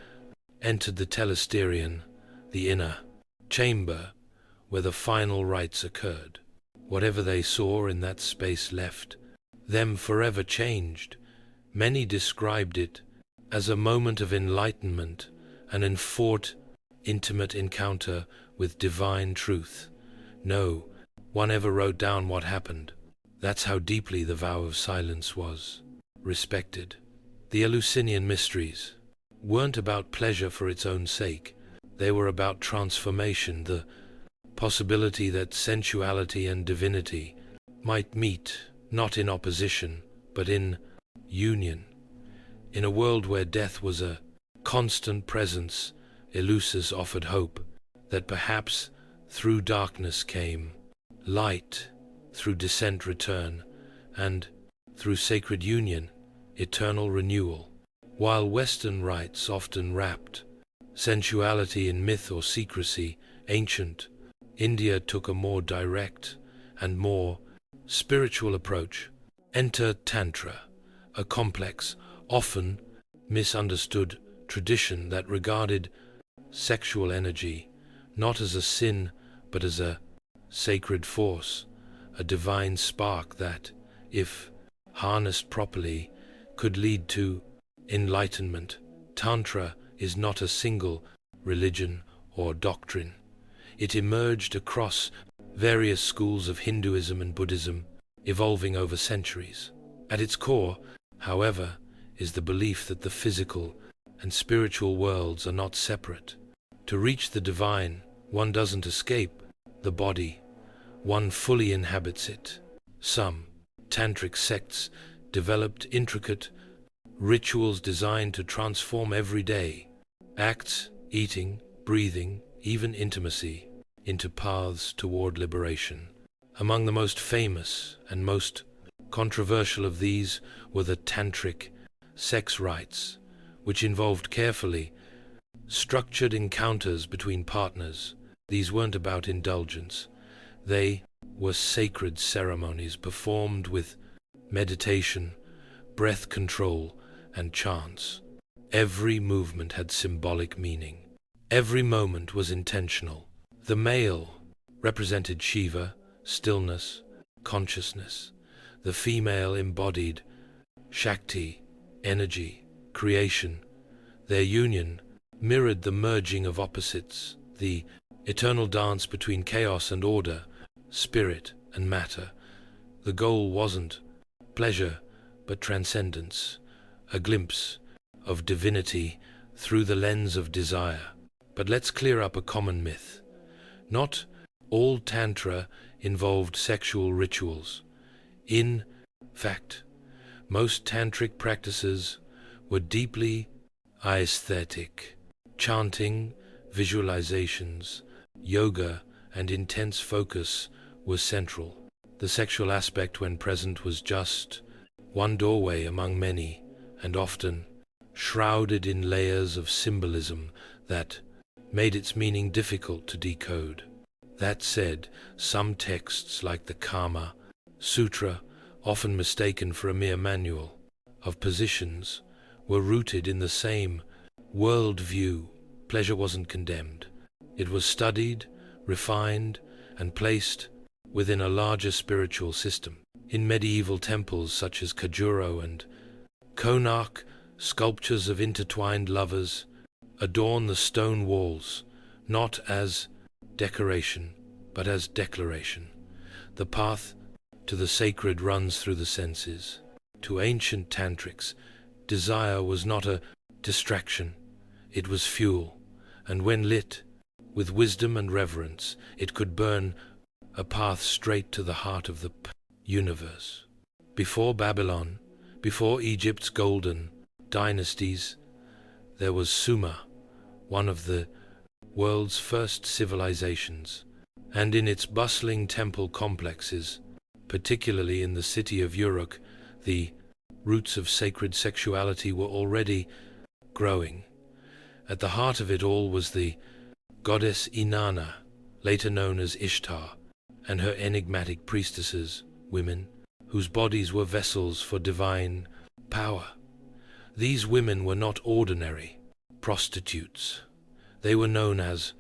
entered the telesterion, the inner chamber where the final rites occurred. Whatever they saw in that space left them forever changed. Many described it as a moment of enlightenment, an enforced, intimate encounter with divine truth. No one ever wrote down what happened. That's how deeply the vow of silence was respected. The Eleusinian mysteries weren't about pleasure for its own sake. They were about transformation, the possibility that sensuality and divinity might meet, not in opposition, but in union. In a world where death was a constant presence, Eleusis offered hope that perhaps through darkness came light, through descent return, and through sacred union, eternal renewal. While Western rites often wrapped sensuality in myth or secrecy, ancient India took a more direct and more spiritual approach. Enter Tantra, a complex, often misunderstood tradition that regarded sexual energy not as a sin but as a sacred force, a divine spark that, if harnessed properly, could lead to enlightenment. Tantra is not a single religion or doctrine. It emerged across various schools of Hinduism and Buddhism, evolving over centuries. At its core, however, is the belief that the physical and spiritual worlds are not separate. To reach the divine, one doesn't escape the body, one fully inhabits it. Some tantric sects developed intricate rituals designed to transform everyday acts, eating, breathing, even intimacy, into paths toward liberation. Among the most famous and most controversial of these were the tantric sex rites, which involved carefully structured encounters between partners. These weren't about indulgence. They were sacred ceremonies performed with meditation, breath control, and chants. Every movement had symbolic meaning. Every moment was intentional. The male represented Shiva, stillness, consciousness. The female embodied Shakti, energy, creation. Their union mirrored the merging of opposites, the eternal dance between chaos and order, spirit and matter. The goal wasn't pleasure, but transcendence, a glimpse of divinity through the lens of desire. But let's clear up a common myth. Not all Tantra involved sexual rituals. In fact, most tantric practices were deeply aesthetic. Chanting, visualizations, yoga, and intense focus were central. The sexual aspect, when present, was just one doorway among many, and often shrouded in layers of symbolism that made its meaning difficult to decode. That said, some texts like the Kama Sutra, often mistaken for a mere manual of positions, were rooted in the same worldview. Pleasure wasn't condemned. It was studied, refined, and placed within a larger spiritual system. In medieval temples such as Khajuraho and Konark, sculptures of intertwined lovers adorn the stone walls, not as decoration, but as declaration. The path to the sacred runs through the senses. To ancient tantrics, desire was not a distraction, it was fuel, and when lit with wisdom and reverence, it could burn a path straight to the heart of the universe. Before Babylon, before Egypt's golden dynasties, there was Sumer, one of the world's first civilizations, and in its bustling temple complexes, particularly in the city of Uruk, the roots of sacred sexuality were already growing. At the heart of it all was the goddess Inanna, later known as Ishtar, and her enigmatic priestesses, women, whose bodies were vessels for divine power. These women were not ordinary prostitutes. They were known as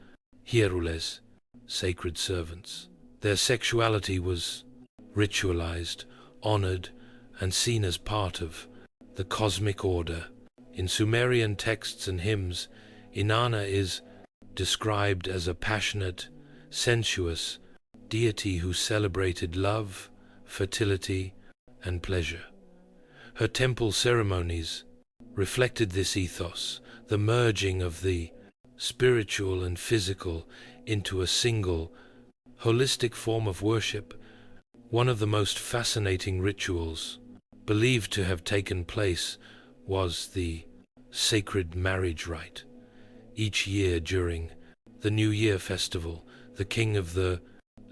hierules, sacred servants. Their sexuality was ritualized, honored, and seen as part of the cosmic order. In Sumerian texts and hymns, Inanna is described as a passionate, sensuous deity who celebrated love, fertility, and pleasure. Her temple ceremonies reflected this ethos, the merging of the spiritual and physical into a single, holistic form of worship. One of the most fascinating rituals believed to have taken place was the sacred marriage rite. Each year during the New Year festival, the king of the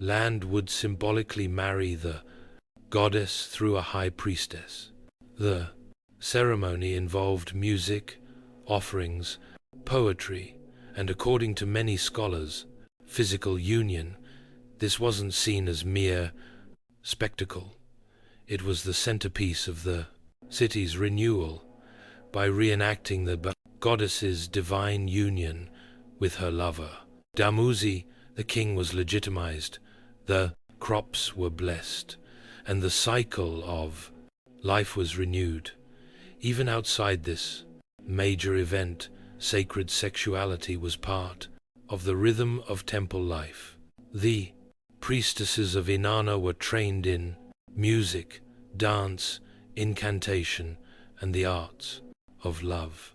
land would symbolically marry the goddess through a high priestess. The ceremony involved music, offerings, poetry, and according to many scholars, physical union. This wasn't seen as mere spectacle. It was the centerpiece of the city's renewal. By reenacting the goddess's divine union with her lover, Dumuzi, the king was legitimized, the crops were blessed, and the cycle of life was renewed. Even outside this major event, sacred sexuality was part of the rhythm of temple life. The priestesses of Inanna were trained in music, dance, incantation, and the arts of love.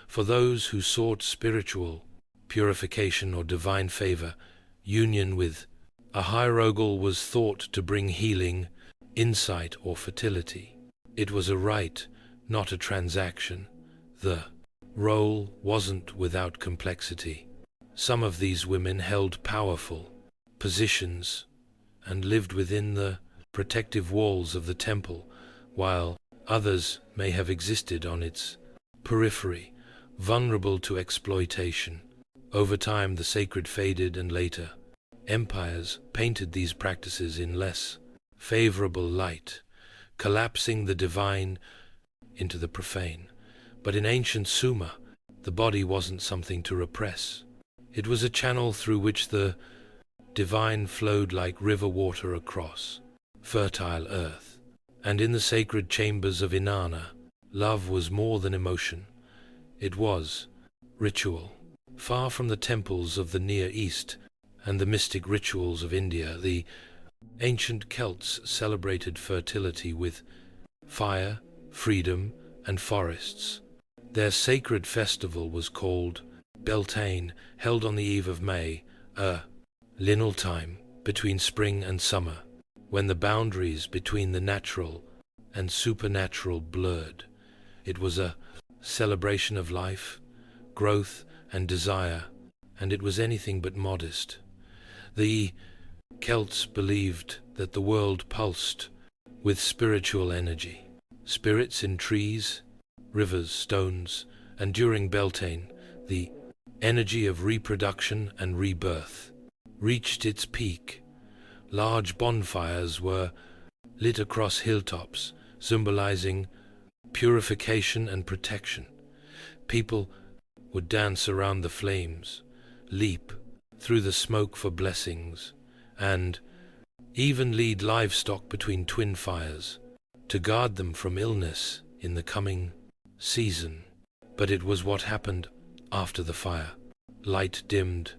For those who sought spiritual purification or divine favor, union with a hieroglyph was thought to bring healing, insight, or fertility. It was a rite, not a transaction. The role wasn't without complexity. Some of these women held powerful positions and lived within the protective walls of the temple, while others may have existed on its periphery, vulnerable to exploitation. Over time, the sacred faded, and later empires painted these practices in less favorable light, collapsing the divine into the profane. But in ancient Sumer, the body wasn't something to repress. It was a channel through which the divine flowed like river water across fertile earth. And in the sacred chambers of Inanna, love was more than emotion. It was ritual. Far from the temples of the Near East and the mystic rituals of India, the ancient Celts celebrated fertility with fire, freedom, and forests. Their sacred festival was called Beltane, held on the eve of May, a liminal time between spring and summer, when the boundaries between the natural and supernatural blurred. It was a celebration of life, growth, and desire, and it was anything but modest. The Celts believed that the world pulsed with spiritual energy. Spirits in trees, rivers, stones, and during Beltane, the energy of reproduction and rebirth reached its peak. Large bonfires were lit across hilltops, symbolizing purification and protection. People would dance around the flames, leap through the smoke for blessings, and even lead livestock between twin fires to guard them from illness in the coming season. But it was what happened after the fire, light dimmed,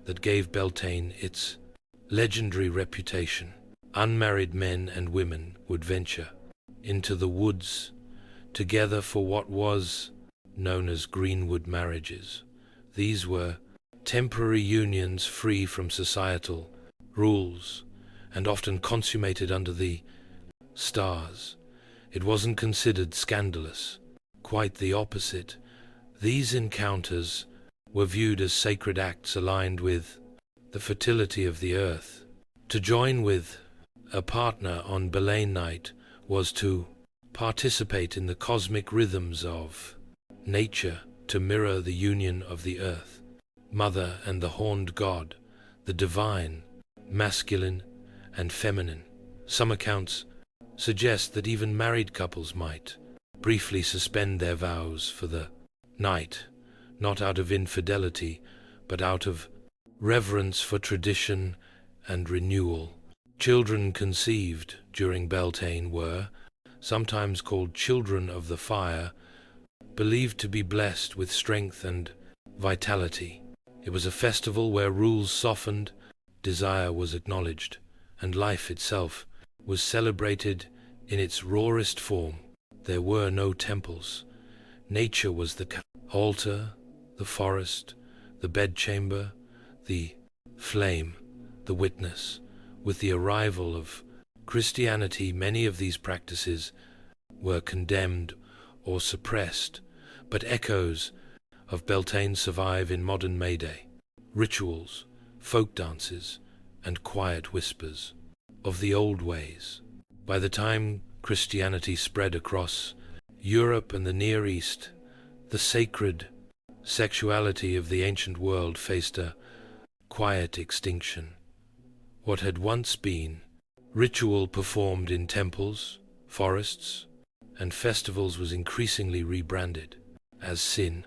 that gave Beltane its legendary reputation. Unmarried men and women would venture into the woods together for what was known as greenwood marriages. These were temporary unions free from societal rules and often consummated under the stars. It wasn't considered scandalous. Quite the opposite. These encounters were viewed as sacred acts aligned with the fertility of the earth. To join with a partner on Beltane night was to participate in the cosmic rhythms of nature, to mirror the union of the earth, mother, and the horned god, the divine, masculine and feminine. Some accounts suggest that even married couples might briefly suspend their vows for the night, not out of infidelity, but out of reverence for tradition and renewal. Children conceived during Beltane were sometimes called children of the fire, believed to be blessed with strength and vitality. It was a festival where rules softened, desire was acknowledged, and life itself was celebrated in its rawest form. There were no temples. Nature was the altar, the forest, the bedchamber, the flame, the witness. With the arrival of Christianity, many of these practices were condemned or suppressed, but echoes of Beltane survive in modern May Day. Rituals, folk dances, and quiet whispers of the old ways. By the time Christianity spread across Europe and the Near East, the sacred sexuality of the ancient world faced a quiet extinction. What had once been ritual performed in temples, forests, and festivals was increasingly rebranded as sin.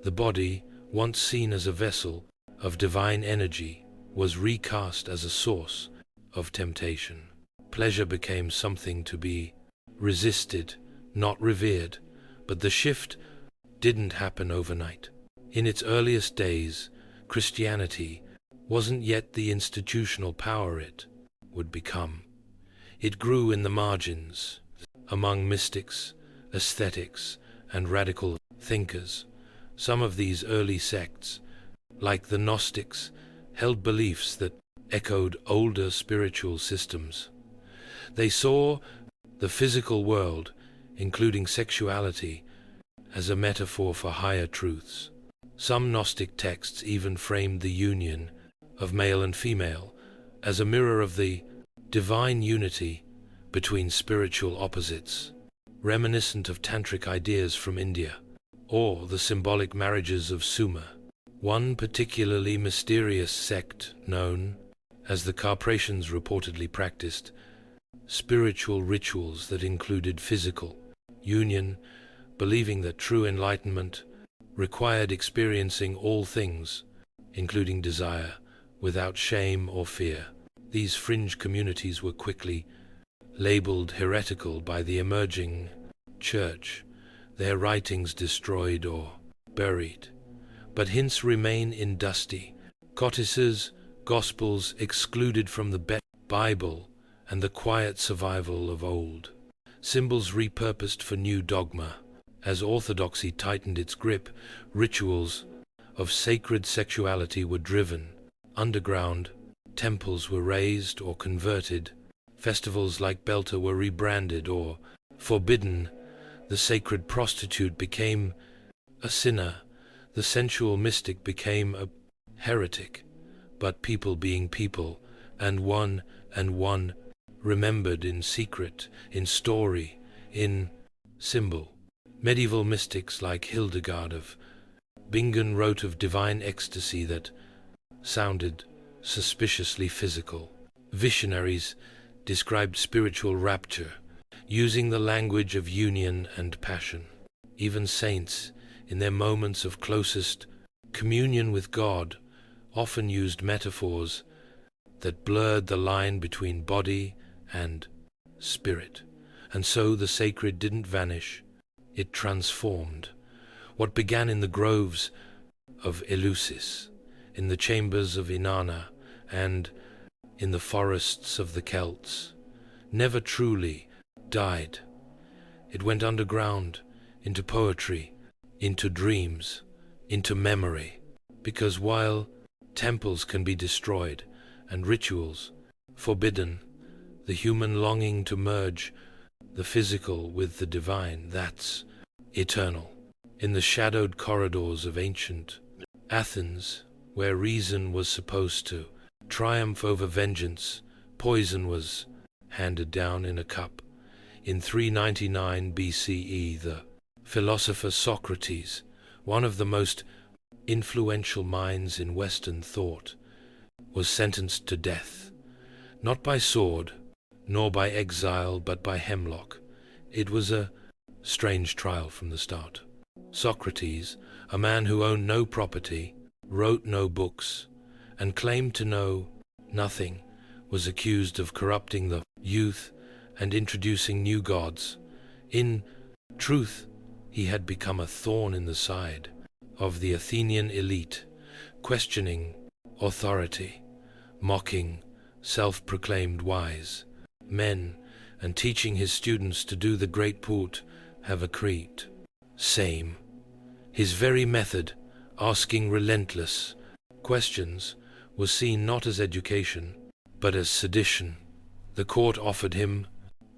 The body, once seen as a vessel of divine energy, was recast as a source of temptation. Pleasure became something to be resisted, not revered, but the shift didn't happen overnight. In its earliest days, Christianity wasn't yet the institutional power it would become. It grew in the margins, among mystics, ascetics, and radical thinkers. Some of these early sects, like the Gnostics, held beliefs that echoed older spiritual systems. They saw the physical world including sexuality as a metaphor for higher truths. Some Gnostic texts even framed the union of male and female as a mirror of the divine unity between spiritual opposites, reminiscent of tantric ideas from India, or the symbolic marriages of Sumer. One particularly mysterious sect, known as the Carpathians, reportedly practiced spiritual rituals that included physical union, believing that true enlightenment required experiencing all things, including desire, without shame or fear. These fringe communities were quickly labeled heretical by the emerging church, their writings destroyed or buried. But hints remain in dusty codices, gospels excluded from the Bible, and the quiet survival of old symbols repurposed for new dogma. As orthodoxy tightened its grip, rituals of sacred sexuality were driven underground, temples were razed or converted, festivals like Belter were rebranded or forbidden, the sacred prostitute became a sinner, the sensual mystic became a heretic. But people being people, and one remembered in secret, in story, in symbol. Medieval mystics like Hildegard of Bingen wrote of divine ecstasy that sounded suspiciously physical. Visionaries described spiritual rapture, using the language of union and passion. Even saints, in their moments of closest communion with God, often used metaphors that blurred the line between body and spirit. And so the sacred didn't vanish, it transformed. What began in the groves of Eleusis, in the chambers of Inanna, and in the forests of the Celts, never truly died. It went underground, into poetry, into dreams, into memory, because while temples can be destroyed and rituals forbidden, the human longing to merge the physical with the divine, that's eternal. In the shadowed corridors of ancient Athens, where reason was supposed to triumph over vengeance, poison was handed down in a cup. In 399 BCE, the philosopher Socrates, one of the most influential minds in Western thought, was sentenced to death, not by sword, nor by exile, but by hemlock. It was a strange trial from the start. Socrates, a man who owned no property, wrote no books, and claimed to know nothing, was accused of corrupting the youth and introducing new gods. In truth, he had become a thorn in the side of the Athenian elite, questioning authority, mocking self-proclaimed wise men, and teaching his students to do the great put have a creed. Same. His very method, asking relentless questions, was seen not as education, but as sedition. The court offered him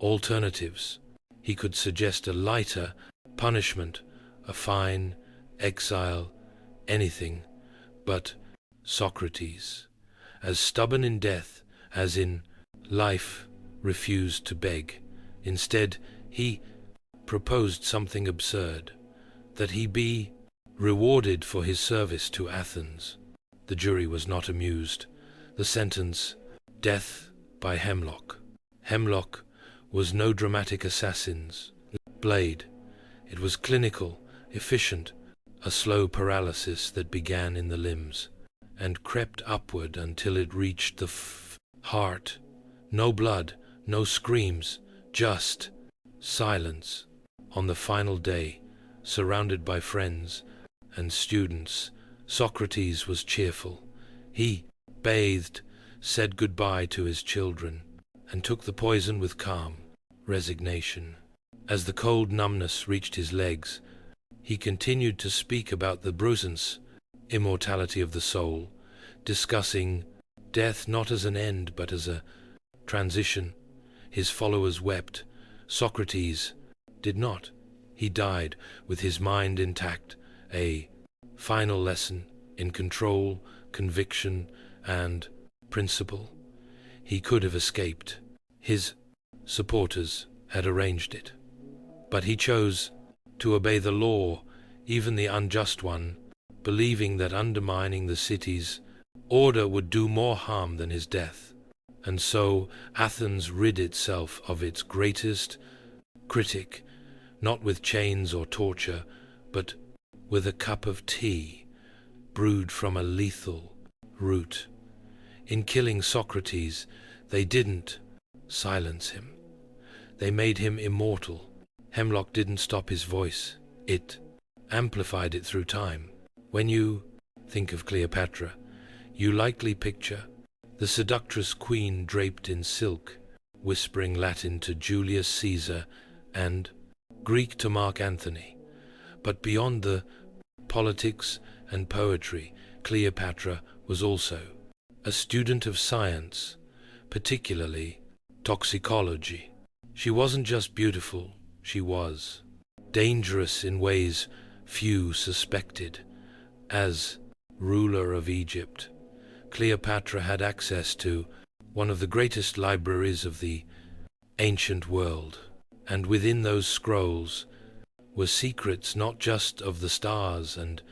alternatives. He could suggest a lighter punishment, a fine, exile, anything, but Socrates, as stubborn in death as in life, refused to beg. Instead, he proposed something absurd, that he be rewarded for his service to Athens. The jury was not amused. The sentence, death by hemlock. Hemlock was no dramatic assassin's blade. It was clinical, efficient, a slow paralysis that began in the limbs and crept upward until it reached the heart. No blood, no screams, just silence. On the final day, surrounded by friends and students, Socrates was cheerful. He bathed, said goodbye to his children, and took the poison with calm resignation. As the cold numbness reached his legs, he continued to speak about the bruisance, immortality of the soul, discussing death not as an end but as a transition. His followers wept. Socrates did not. He died with his mind intact, a final lesson in control, conviction, and principle. He could have escaped. His supporters had arranged it. But he chose to obey the law, even the unjust one, believing that undermining the city's order would do more harm than his death. And so Athens rid itself of its greatest critic, not with chains or torture, but with a cup of tea brewed from a lethal root. In killing Socrates, they didn't silence him. They made him immortal. Hemlock didn't stop his voice. It amplified it through time. When you think of Cleopatra, you likely picture the seductress queen draped in silk, whispering Latin to Julius Caesar and Greek to Mark Antony. But beyond the politics and poetry, Cleopatra was also a student of science, particularly toxicology. She wasn't just beautiful, she was dangerous in ways few suspected. As ruler of Egypt, Cleopatra had access to one of the greatest libraries of the ancient world, and within those scrolls were secrets not just of the stars and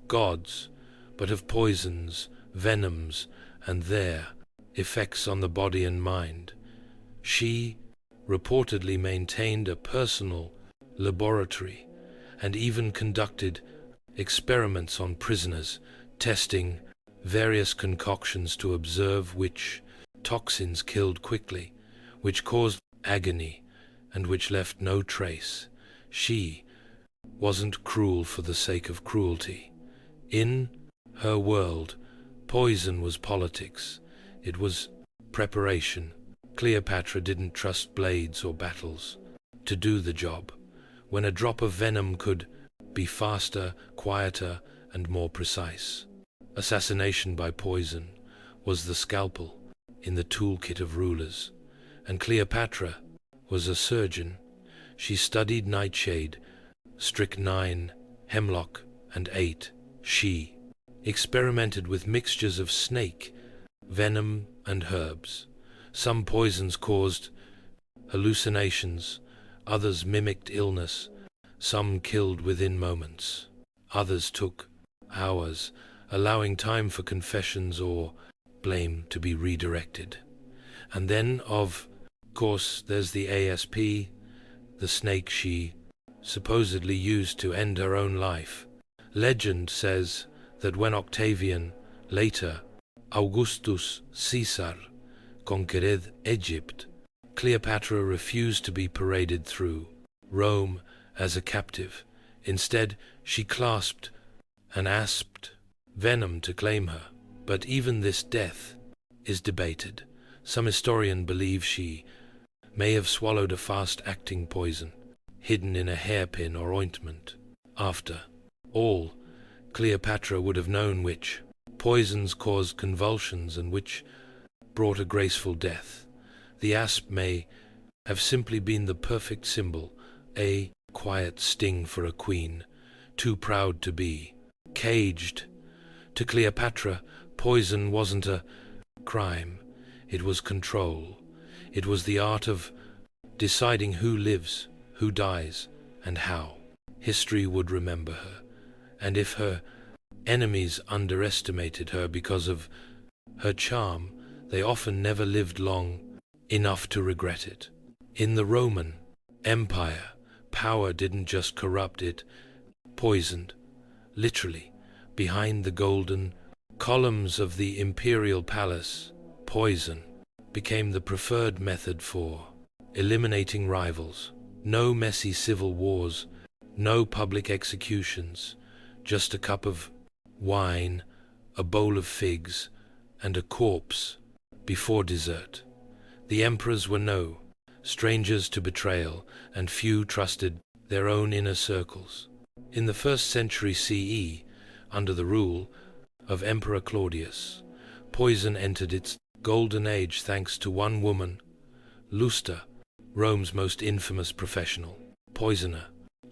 gods, but of poisons, venoms, and their effects on the body and mind. She reportedly maintained a personal laboratory and even conducted experiments on prisoners, testing various concoctions to observe which toxins killed quickly, which caused agony, and which left no trace. She wasn't cruel for the sake of cruelty. In her world, poison was politics. It was preparation. Cleopatra didn't trust blades or battles to do the job, when a drop of venom could be faster, quieter, and more precise. Assassination by poison was the scalpel in the toolkit of rulers, and Cleopatra was a surgeon. She studied nightshade, strychnine, hemlock, and ate. She experimented with mixtures of snake, venom, and herbs. Some poisons caused hallucinations, others mimicked illness, some killed within moments, others took hours, allowing time for confessions or blame to be redirected. And then, of course, there's the ASP, the snake she supposedly used to end her own life. Legend says that when Octavian, later Augustus Caesar, conquered Egypt, Cleopatra refused to be paraded through Rome as a captive. Instead, she clasped and asped venom to claim her. But even this death is debated. Some historian believe she may have swallowed a fast-acting poison, hidden in a hairpin or ointment. After all, Cleopatra would have known which poisons caused convulsions and which brought a graceful death. The asp may have simply been the perfect symbol, a quiet sting for a queen, too proud to be caged. To Cleopatra, poison wasn't a crime, it was control. It was the art of deciding who lives, who dies, and how. History would remember her, and if her enemies underestimated her because of her charm, they often never lived long enough to regret it. In the Roman Empire, power didn't just corrupt, it poisoned. Literally, behind the golden columns of the imperial palace, poison became the preferred method for eliminating rivals. No messy civil wars, no public executions, just a cup of wine, a bowl of figs, and a corpse before dessert. The emperors were no strangers to betrayal, and few trusted their own inner circles. In the 1st century CE, under the rule of Emperor Claudius, poison entered its golden age thanks to one woman, Lusta, Rome's most infamous professional. poisoner.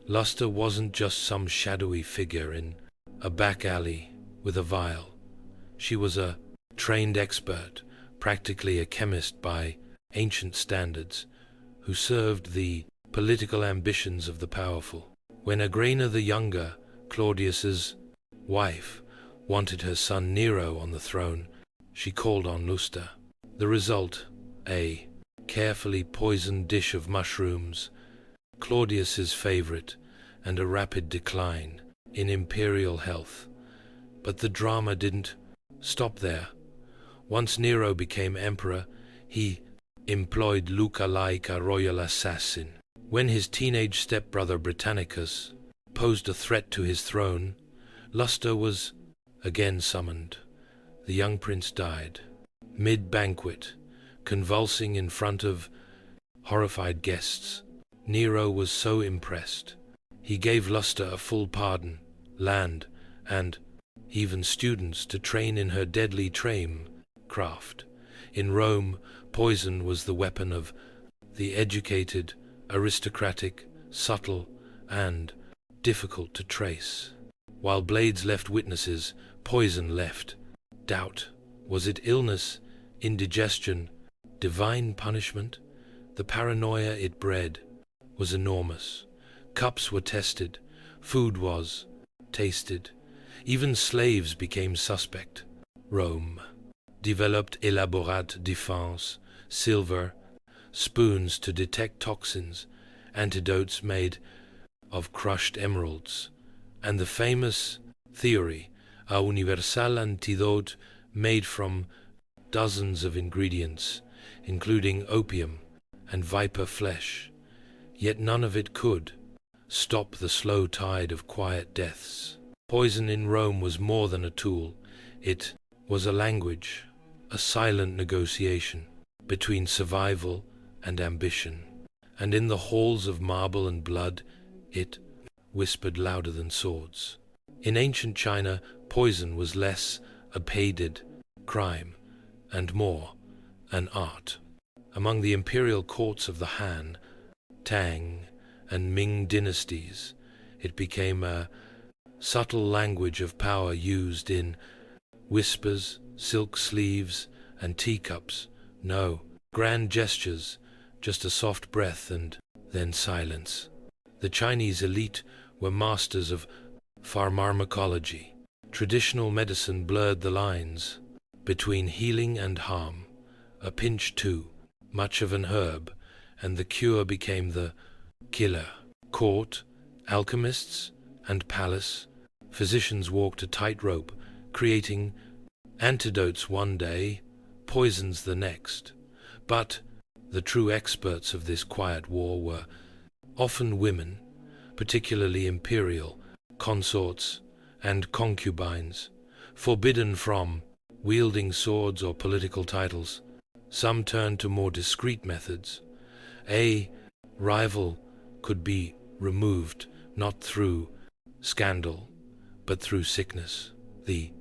Luster wasn't just some shadowy figure in a back alley with a vial. She was a trained expert, practically a chemist by ancient standards, who served the political ambitions of the powerful. When Agrena the Younger, Claudius's wife, wanted her son Nero on the throne, she called on Luster. The result, a carefully poisoned dish of mushrooms, Claudius's favorite, and a rapid decline in imperial health. But the drama didn't stop there. Once Nero became emperor, he employed Luca like a royal assassin. When his teenage stepbrother Britannicus posed a threat to his throne, Luster was again summoned. The young prince died mid-banquet, convulsing in front of horrified guests. Nero was so impressed. He gave Luster a full pardon, land, and even students to train in her deadly craft. In Rome, poison was the weapon of the educated, aristocratic, subtle, and difficult to trace. While blades left witnesses, poison left doubt. Was it illness, indigestion, divine punishment? The paranoia it bred was enormous. Cups were tested, food was tasted. Even slaves became suspect. Rome developed elaborate defense, silver, spoons to detect toxins, antidotes made of crushed emeralds, and the famous theory, a universal antidote made from dozens of ingredients, including opium and viper flesh. Yet none of it could stop the slow tide of quiet deaths. Poison in Rome was more than a tool. It was a language, a silent negotiation between survival and ambition. And in the halls of marble and blood, it whispered louder than swords. In ancient China, poison was less a painted crime and more an art. Among the imperial courts of the Han, Tang, and Ming dynasties, it became a subtle language of power used in whispers, silk sleeves, and teacups. No grand gestures, just a soft breath and then silence. The Chinese elite were masters of pharmacology. Traditional medicine blurred the lines between healing and harm. A pinch too much of an herb, and the cure became the killer. Court, alchemists, and palace, physicians walked a tightrope, creating antidotes one day, poisons the next. But the true experts of this quiet war were often women, particularly imperial consorts and concubines, forbidden from wielding swords or political titles. Some turned to more discreet methods. A rival could be removed not through scandal, but through sickness. The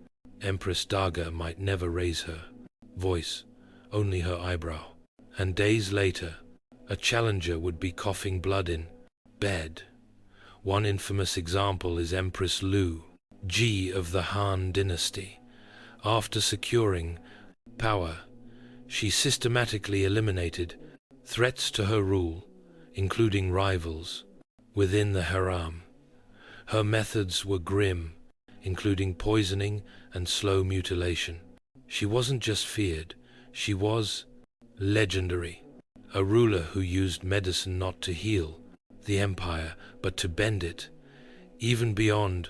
Empress Daga might never raise her voice, only her eyebrow. And days later, a challenger would be coughing blood in bed. One infamous example is Empress Lu Ji of the Han dynasty. After securing power, she systematically eliminated threats to her rule, including rivals, within the harem. Her methods were grim, including poisoning and slow mutilation. She wasn't just feared, she was legendary. A ruler who used medicine not to heal the empire, but to bend it. Even beyond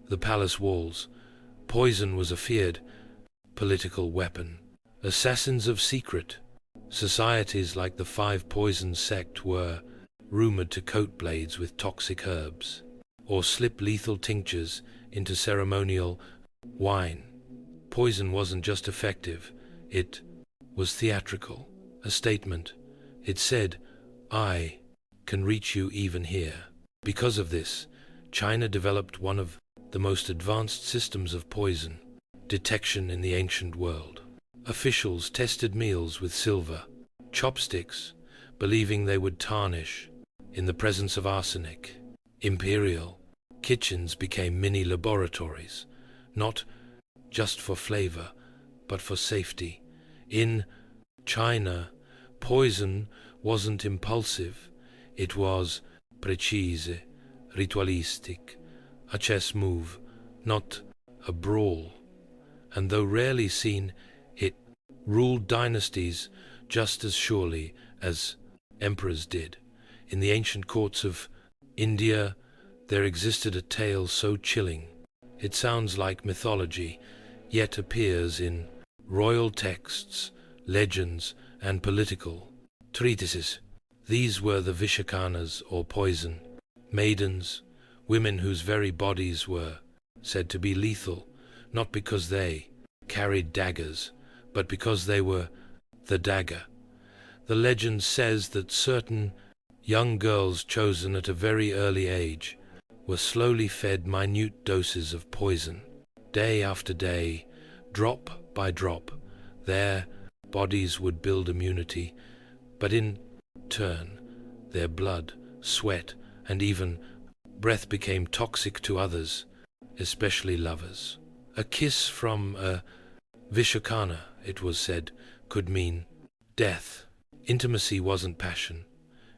the palace walls, poison was a feared political weapon. Assassins of secret societies like the Five Poisons sect were rumored to coat blades with toxic herbs, or slip lethal tinctures into ceremonial wine. Poison wasn't just effective, it was theatrical, a statement. It said, "I can reach you even here." Because of this, China developed one of the most advanced systems of poison detection in the ancient world. Officials tested meals with silver chopsticks, believing they would tarnish in the presence of arsenic. Imperial kitchens became mini laboratories, not just for flavor, but for safety. In China, poison wasn't impulsive, it was precise, ritualistic, a chess move, not a brawl. And though rarely seen, it ruled dynasties just as surely as emperors did. In the ancient courts of India, there existed a tale so chilling. It sounds like mythology, yet appears in royal texts, legends, and political treatises. These were the Vishakanas, or poison maidens, women whose very bodies were said to be lethal, not because they carried daggers, but because they were the dagger. The legend says that certain young girls chosen at a very early age were slowly fed minute doses of poison. Day after day, drop by drop, their bodies would build immunity, but in turn, their blood, sweat, and even breath became toxic to others, especially lovers. A kiss from a Vishakana, it was said, could mean death. Intimacy wasn't passion,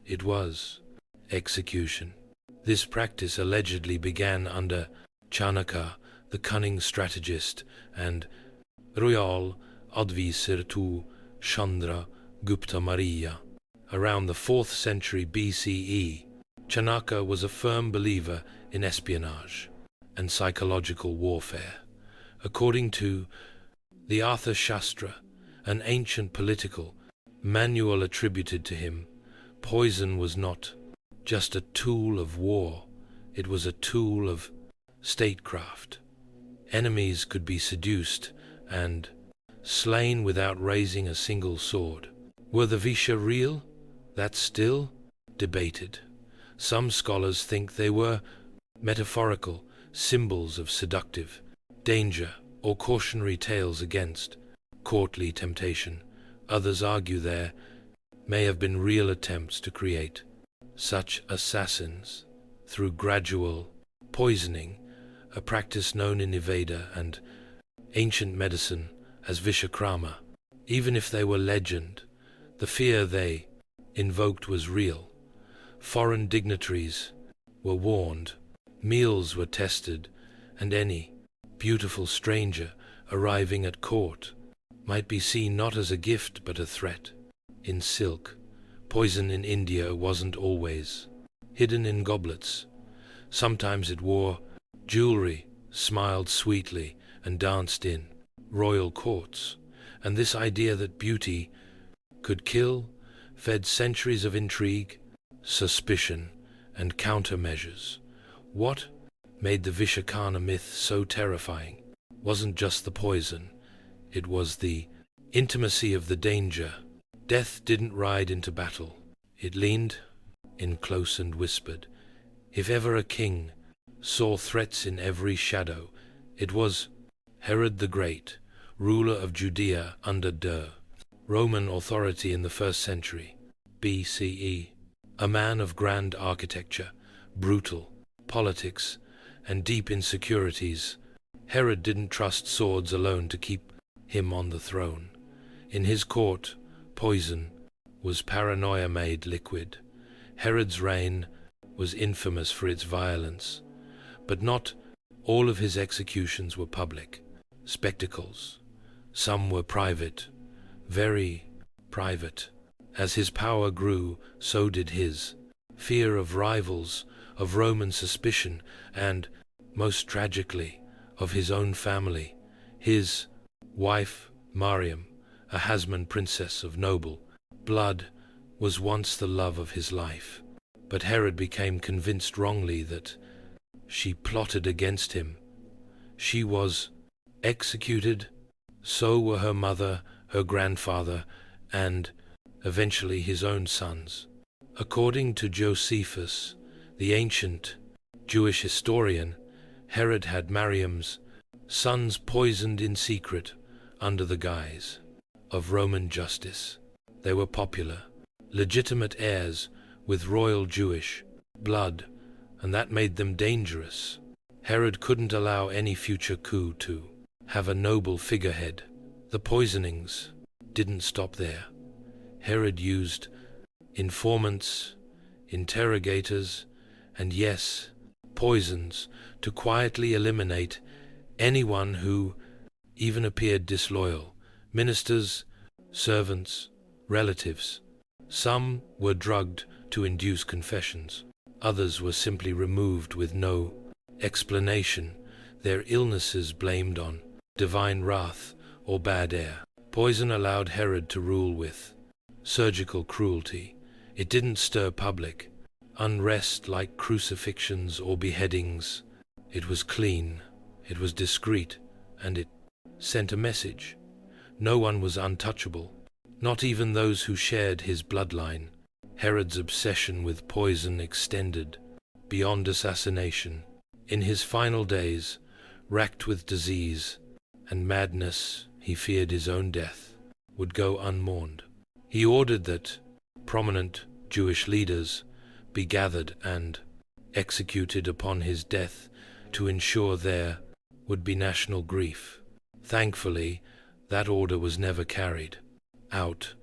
it was execution. This practice allegedly began under Chanaka, the cunning strategist, and royal advisor to Chandra Gupta Maurya. Around the 4th century BCE, Chanaka was a firm believer in espionage and psychological warfare. According to the Artha Shastra, an ancient political manual attributed to him, poison was not just a tool of war, it was a tool of statecraft. Enemies could be seduced and slain without raising a single sword. Were the Visha real? That's still debated. Some scholars think they were metaphorical symbols of seductive danger or cautionary tales against courtly temptation. Others argue there may have been real attempts to create such assassins through gradual poisoning, a practice known in Veda and ancient medicine as Vishakrama. Even if they were legend, the fear they invoked was real. Foreign dignitaries were warned, meals were tested, and any beautiful stranger arriving at court might be seen not as a gift but a threat. In silk, poison in India wasn't always hidden in goblets. Sometimes it wore jewelry, smiled sweetly, and danced in royal courts. And this idea that beauty could kill fed centuries of intrigue, suspicion, and countermeasures. What made the Vishakana myth so terrifying wasn't just the poison, it was the intimacy of the danger. Death didn't ride into battle. It leaned in close and whispered. If ever a king saw threats in every shadow, it was Herod the Great, ruler of Judea under Roman authority in the 1st century BCE. A man of grand architecture, brutal politics, and deep insecurities, Herod didn't trust swords alone to keep him on the throne. In his court, poison was paranoia made liquid. Herod's reign was infamous for its violence, but not all of his executions were public spectacles. Some were private, very private. As his power grew, so did his fear of rivals, of Roman suspicion, and, most tragically, of his own family. His wife, Mariam, a Hasmonean princess of noble blood, was once the love of his life. But Herod became convinced wrongly that she plotted against him. She was executed, so were her mother, her grandfather, and eventually his own sons. According to Josephus, the ancient Jewish historian, Herod had Mariam's sons poisoned in secret under the guise of Roman justice. They were popular, legitimate heirs with royal Jewish blood, and that made them dangerous. Herod couldn't allow any future coup to have a noble figurehead. The poisonings didn't stop there. Herod used informants, interrogators, and yes, poisons to quietly eliminate anyone who even appeared disloyal. Ministers, servants, relatives. Some were drugged to induce confessions. Others were simply removed with no explanation, their illnesses blamed on divine wrath or bad air. Poison allowed Herod to rule with surgical cruelty. It didn't stir public unrest like crucifixions or beheadings. It was clean, it was discreet, and it sent a message. No one was untouchable, not even those who shared his bloodline. Herod's obsession with poison extended beyond assassination. In his final days, racked with disease and madness, he feared his own death would go unmourned. He ordered that prominent Jewish leaders be gathered and executed upon his death to ensure there would be national grief. Thankfully, that order was never carried out,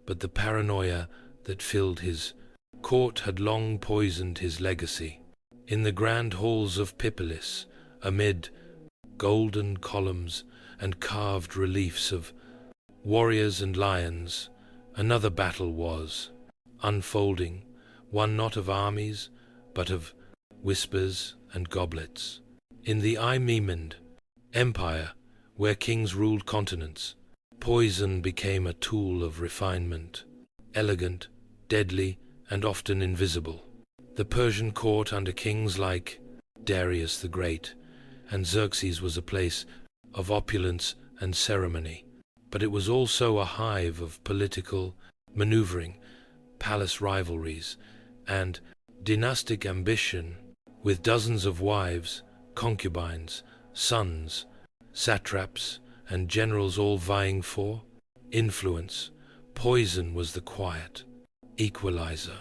but the paranoia that filled his court had long poisoned his legacy. In the grand halls of Pipolis, amid golden columns and carved reliefs of warriors and lions, another battle was unfolding, one not of armies, but of whispers and goblets. In the Immersion Empire, where kings ruled continents, poison became a tool of refinement, elegant, deadly, and often invisible. The Persian court under kings like Darius the Great and Xerxes was a place of opulence and ceremony, but it was also a hive of political maneuvering, palace rivalries, and dynastic ambition, with dozens of wives, concubines, sons, satraps, and generals all vying for influence. Poison was the quiet equalizer.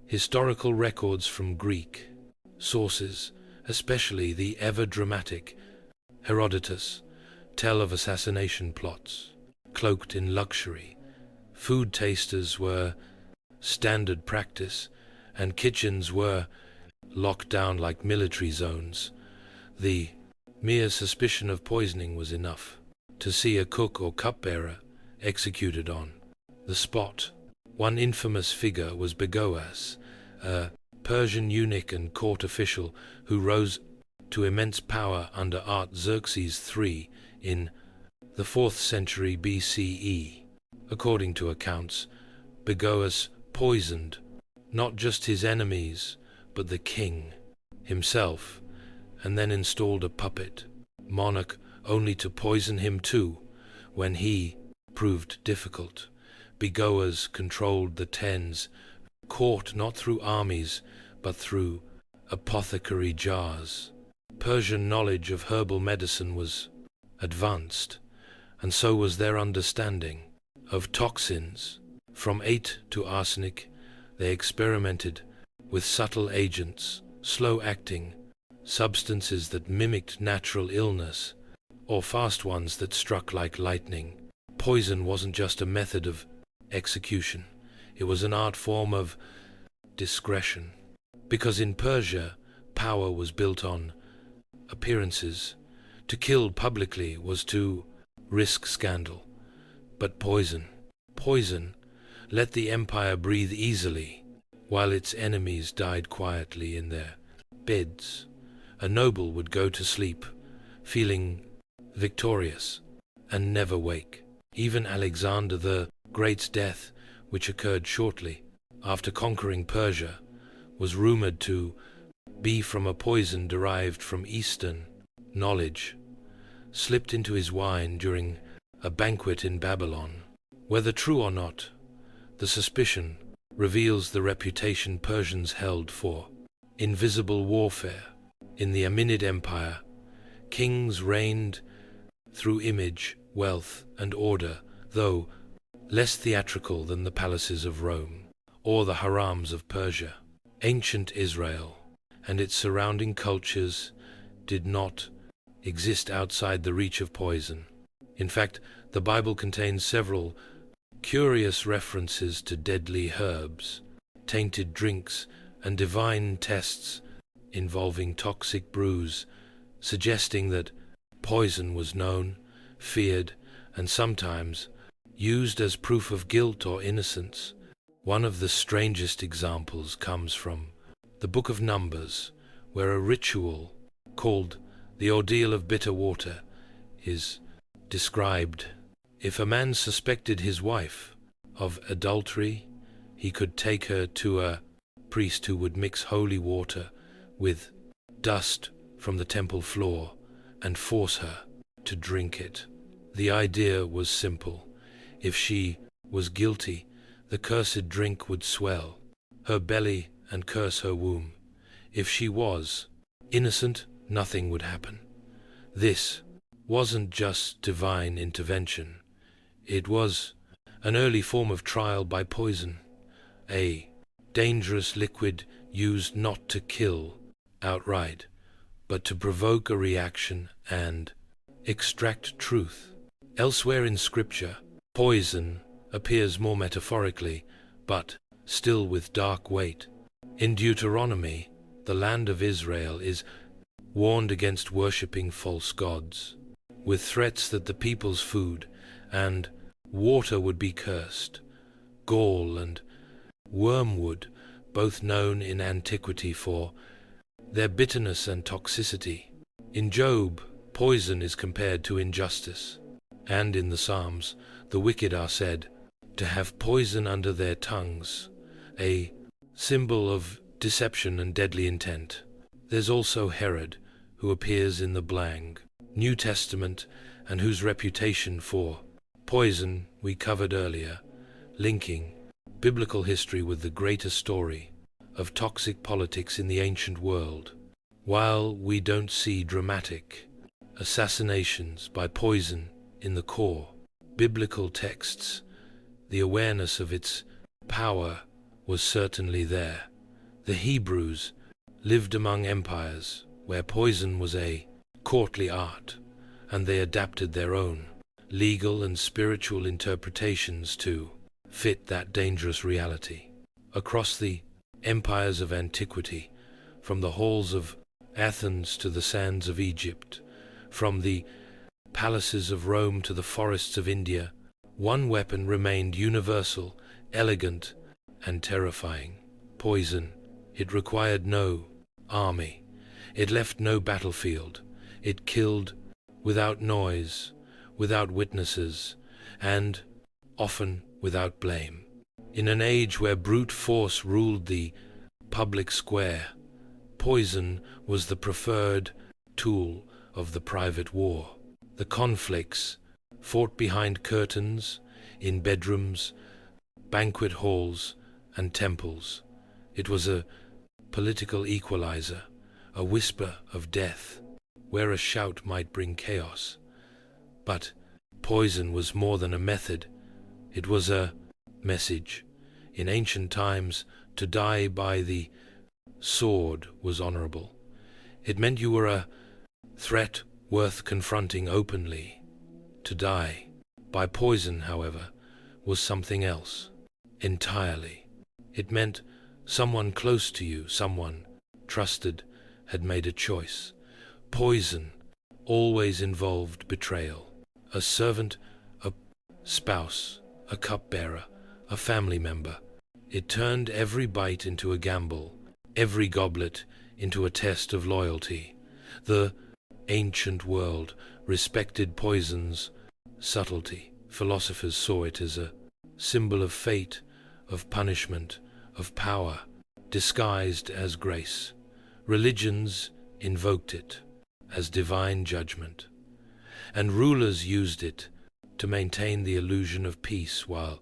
Historical records from Greek sources, especially the ever-dramatic Herodotus, tell of assassination plots. Cloaked in luxury, food tasters were standard practice, and kitchens were locked down like military zones. The mere suspicion of poisoning was enough to see a cook or cupbearer executed on the spot. One infamous figure was Begoas, a Persian eunuch and court official who rose to immense power under Artaxerxes III in the 4th century BCE. According to accounts, Begoas poisoned not just his enemies, but the king himself, and then installed a puppet monarch only to poison him too when he proved difficult. Begoas controlled the Tens court not through armies, but through apothecary jars. Persian knowledge of herbal medicine was advanced, and so was their understanding of toxins. From ate to arsenic, they experimented with subtle agents, slow-acting substances that mimicked natural illness, or fast ones that struck like lightning. Poison wasn't just a method of execution, it was an art form of discretion. Because in Persia, power was built on appearances. To kill publicly was to risk scandal. But poison let the empire breathe easily, while its enemies died quietly in their beds. A noble would go to sleep, feeling victorious, and never wake. Even Alexander the Great's death, which occurred shortly after conquering Persia, was rumored to be from a poison derived from Eastern knowledge, slipped into his wine during a banquet in Babylon. Whether true or not, the suspicion reveals the reputation Persians held for invisible warfare. In the Achaemenid Empire, kings reigned through image, wealth, and order, though less theatrical than the palaces of Rome. or the harams of Persia. Ancient Israel and its surrounding cultures did not exist outside the reach of poison. In fact, the Bible contains several curious references to deadly herbs, tainted drinks, and divine tests involving toxic brews, suggesting that poison was known, feared, and sometimes used as proof of guilt or innocence. One of the strangest examples comes from the Book of Numbers, where a ritual called the Ordeal of Bitter Water is described. If a man suspected his wife of adultery, he could take her to a priest who would mix holy water with dust from the temple floor and force her to drink it. The idea was simple. If she was guilty, the cursed drink would swell her belly and curse her womb. If she was innocent, nothing would happen. This wasn't just divine intervention. It was an early form of trial by poison, a dangerous liquid used not to kill outright, but to provoke a reaction and extract truth. Elsewhere in Scripture, poison appears more metaphorically, but still with dark weight. In Deuteronomy, the land of Israel is warned against worshipping false gods, with threats that the people's food and water would be cursed. Gall and wormwood, both known in antiquity for their bitterness and toxicity. In Job, poison is compared to injustice, and in the Psalms, the wicked are said to have poison under their tongues, a symbol of deception and deadly intent. There's also Herod, who appears in the Blank New Testament and whose reputation for poison we covered earlier, linking biblical history with the greater story of toxic politics in the ancient world. While we don't see dramatic assassinations by poison in the core biblical texts, the awareness of its power was certainly there. The Hebrews lived among empires where poison was a courtly art, and they adapted their own legal and spiritual interpretations to fit that dangerous reality. Across the empires of antiquity, from the halls of Athens to the sands of Egypt, from the palaces of Rome to the forests of India, one weapon remained universal, elegant, and terrifying: poison. It required no army. It left no battlefield. It killed without noise, without witnesses, and often without blame. In an age where brute force ruled the public square, poison was the preferred tool of the private war. The conflicts fought behind curtains, in bedrooms, banquet halls, and temples. It was a political equalizer, a whisper of death, where a shout might bring chaos. But poison was more than a method. It was a message. In ancient times, to die by the sword was honorable. It meant you were a threat worth confronting openly. To die by poison, however, was something else entirely. It meant someone close to you, someone trusted, had made a choice. Poison always involved betrayal. A servant, a spouse, a cupbearer, a family member. It turned every bite into a gamble, every goblet into a test of loyalty. The ancient world respected poison's subtlety. Philosophers saw it as a symbol of fate, of punishment, of power, disguised as grace. Religions invoked it as divine judgment, and rulers used it to maintain the illusion of peace while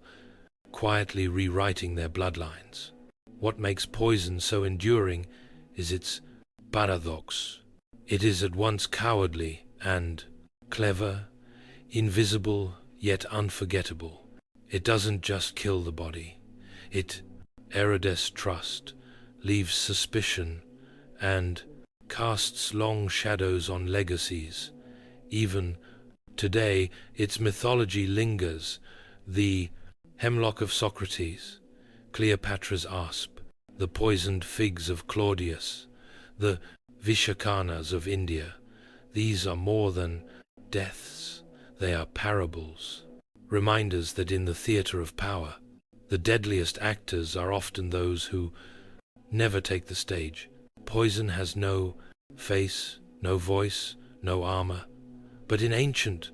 quietly rewriting their bloodlines. What makes poison so enduring is its paradox. It is at once cowardly and clever, invisible yet unforgettable. It doesn't just kill the body. It erodes trust, leaves suspicion, and casts long shadows on legacies. Even today, its mythology lingers: the hemlock of Socrates, Cleopatra's asp, the poisoned figs of Claudius, the Vishakanas of India. These are more than deaths, they are parables, reminders that in the theatre of power, the deadliest actors are often those who never take the stage. Poison has no face, no voice, no armor, but in ancient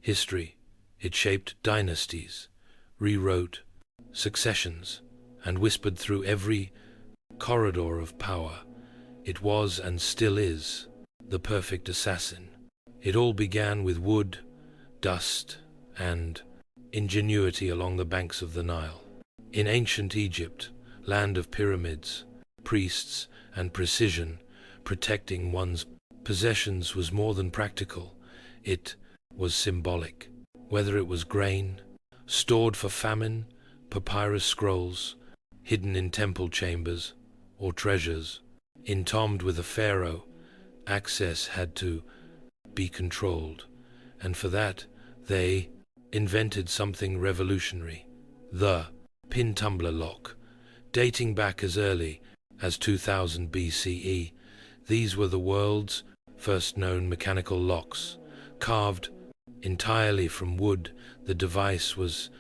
history, it shaped dynasties, rewrote successions, and whispered through every corridor of power. It was, and still is, the perfect assassin. It all began with wood, dust, and ingenuity along the banks of the Nile. In ancient Egypt, land of pyramids, priests, and precision, protecting one's possessions was more than practical. It was symbolic. Whether it was grain, stored for famine, papyrus scrolls, hidden in temple chambers, or treasures, entombed with a pharaoh, access had to be controlled, and for that they invented something revolutionary: the pin tumbler lock. Dating back as early as 2000 BCE, these were the world's first known mechanical locks. Carved entirely from wood, the device was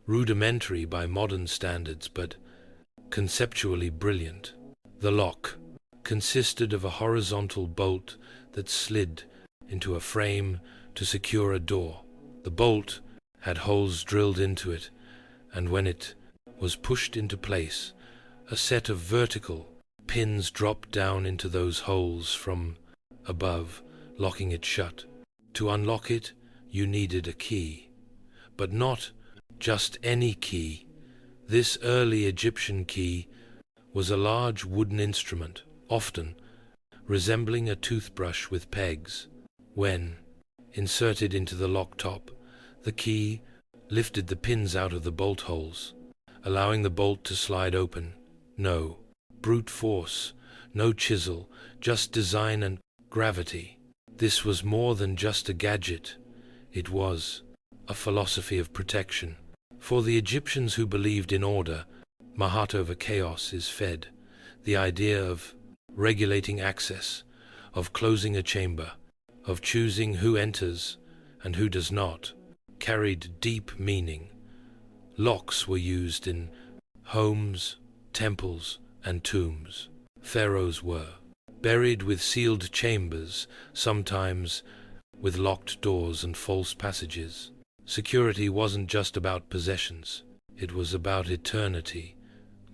rudimentary by modern standards, but conceptually brilliant. The lock consisted of a horizontal bolt that slid into a frame to secure a door. The bolt had holes drilled into it, and when it was pushed into place, a set of vertical pins dropped down into those holes from above, locking it shut. To unlock it, you needed a key, but not just any key. This early Egyptian key was a large wooden instrument, often resembling a toothbrush with pegs. When inserted into the lock top, the key lifted the pins out of the bolt holes, allowing the bolt to slide open. No brute force, no chisel, just design and gravity. This was more than just a gadget. It was a philosophy of protection. For the Egyptians who believed in order, Mahat over chaos is fed. The idea of regulating access, of closing a chamber, of choosing who enters and who does not, carried deep meaning. Locks were used in homes, temples, and tombs. Pharaohs were buried with sealed chambers, sometimes with locked doors and false passages. Security wasn't just about possessions, it was about eternity.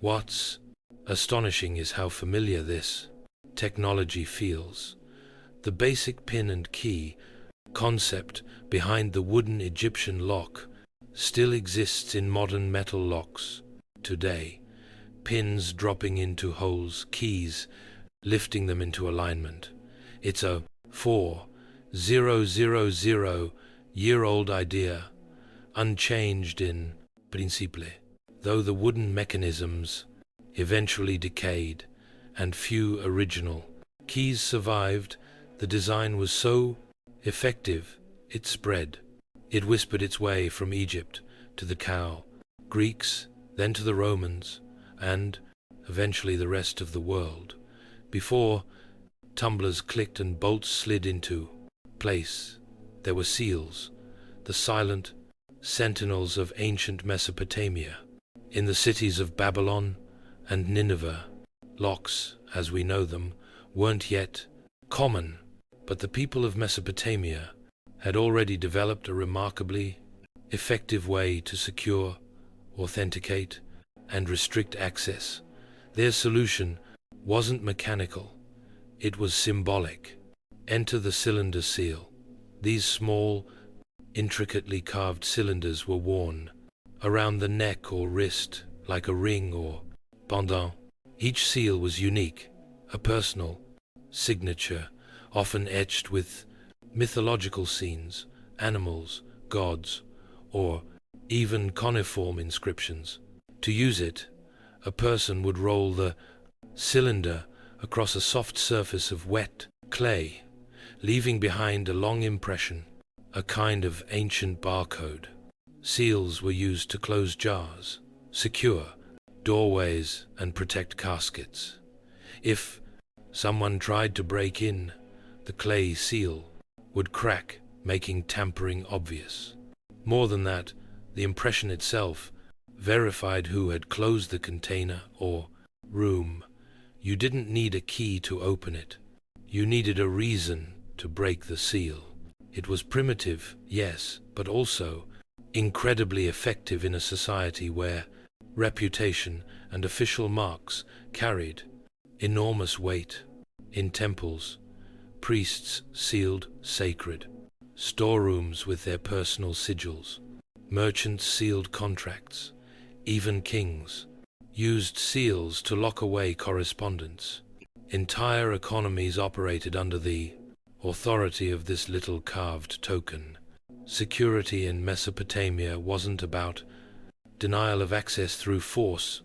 What's astonishing is how familiar this technology feels. The basic pin and key concept behind the wooden Egyptian lock still exists in modern metal locks today. Pins dropping into holes, keys lifting them into alignment. It's a 4,000-year-old idea, unchanged in principle. Though the wooden mechanisms eventually decayed and few original keys survived, the design was so effective it spread. It whispered its way from Egypt to the Greeks, then to the Romans, and eventually the rest of the world. Before tumblers clicked and bolts slid into place, there were seals, the silent sentinels of ancient Mesopotamia. In the cities of Babylon and Nineveh, locks, as we know them, weren't yet common, but the people of Mesopotamia had already developed a remarkably effective way to secure, authenticate, and restrict access. Their solution wasn't mechanical, it was symbolic. Enter the cylinder seal. These small, intricately carved cylinders were worn around the neck or wrist like a ring or pendant. Each seal was unique, a personal signature, often etched with mythological scenes, animals, gods, or even cuneiform inscriptions. To use it, A person would roll the cylinder across a soft surface of wet clay, leaving behind a long impression, a kind of ancient barcode. Seals were used to close jars, secure doorways, and protect caskets. If someone tried to break in, the clay seal would crack, making tampering obvious. More than that, the impression itself verified who had closed the container or room. You didn't need a key to open it. You needed a reason to break the seal. It was primitive, yes, but also incredibly effective in a society where reputation and official marks carried enormous weight. In temples, priests sealed sacred storerooms with their personal sigils. Merchants sealed contracts. Even kings used seals to lock away correspondence. Entire economies operated under the authority of this little carved token. Security in Mesopotamia wasn't about denial of access through force,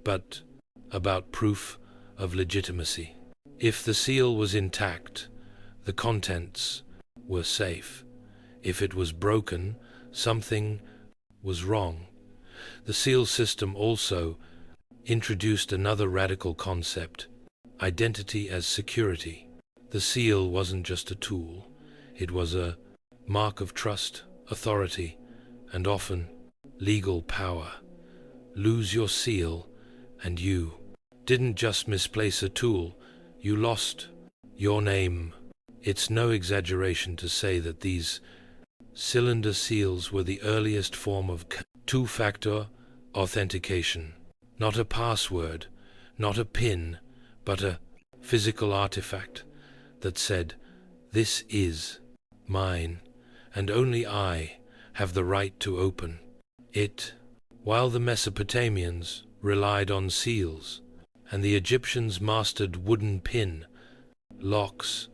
but about proof of legitimacy. If the seal was intact, the contents were safe. If it was broken, something was wrong. The seal system also introduced another radical concept: identity as security. The seal wasn't just a tool, it was a mark of trust, authority, and often legal power. Lose your seal, and you didn't just misplace a tool, you lost your name. It's no exaggeration to say that these cylinder seals were the earliest form of two-factor authentication. Not a password, not a PIN, but a physical artifact that said, "This is mine, and only I have the right to open it." While the Mesopotamians relied on seals, and the Egyptians mastered wooden pin locks,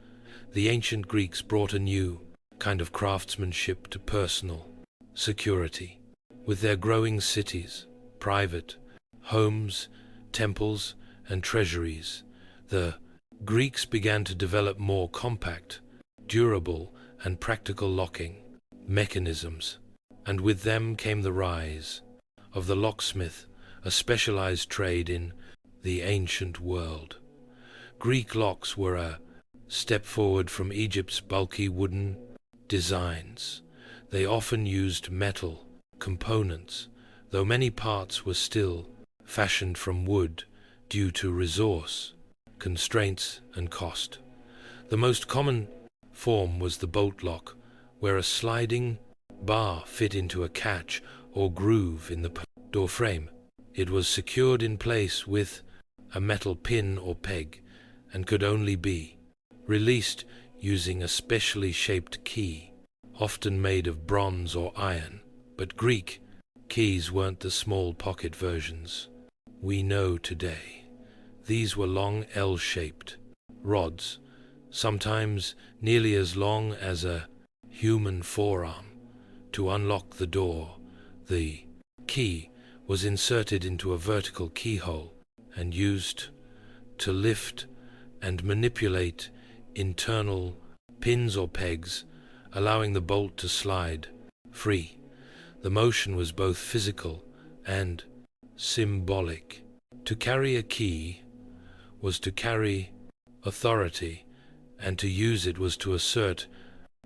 the ancient Greeks brought a new kind of craftsmanship to personal security. With their growing cities, private homes, temples, and treasuries, the Greeks began to develop more compact, durable, and practical locking mechanisms, and with them came the rise of the locksmith, a specialized trade in the ancient world. Greek locks were a step forward from Egypt's bulky wooden designs. They often used metal components, though many parts were still fashioned from wood due to resource constraints and cost. The most common form was the bolt lock, where a sliding bar fit into a catch or groove in the door frame. It was secured in place with a metal pin or peg and could only be released using a specially shaped key, often made of bronze or iron. But Greek keys weren't the small pocket versions we know today. These were long L-shaped rods, sometimes nearly as long as a human forearm. To unlock the door, the key was inserted into a vertical keyhole and used to lift and manipulate internal pins or pegs, allowing the bolt to slide free. The motion was both physical and symbolic. To carry a key was to carry authority, and to use it was to assert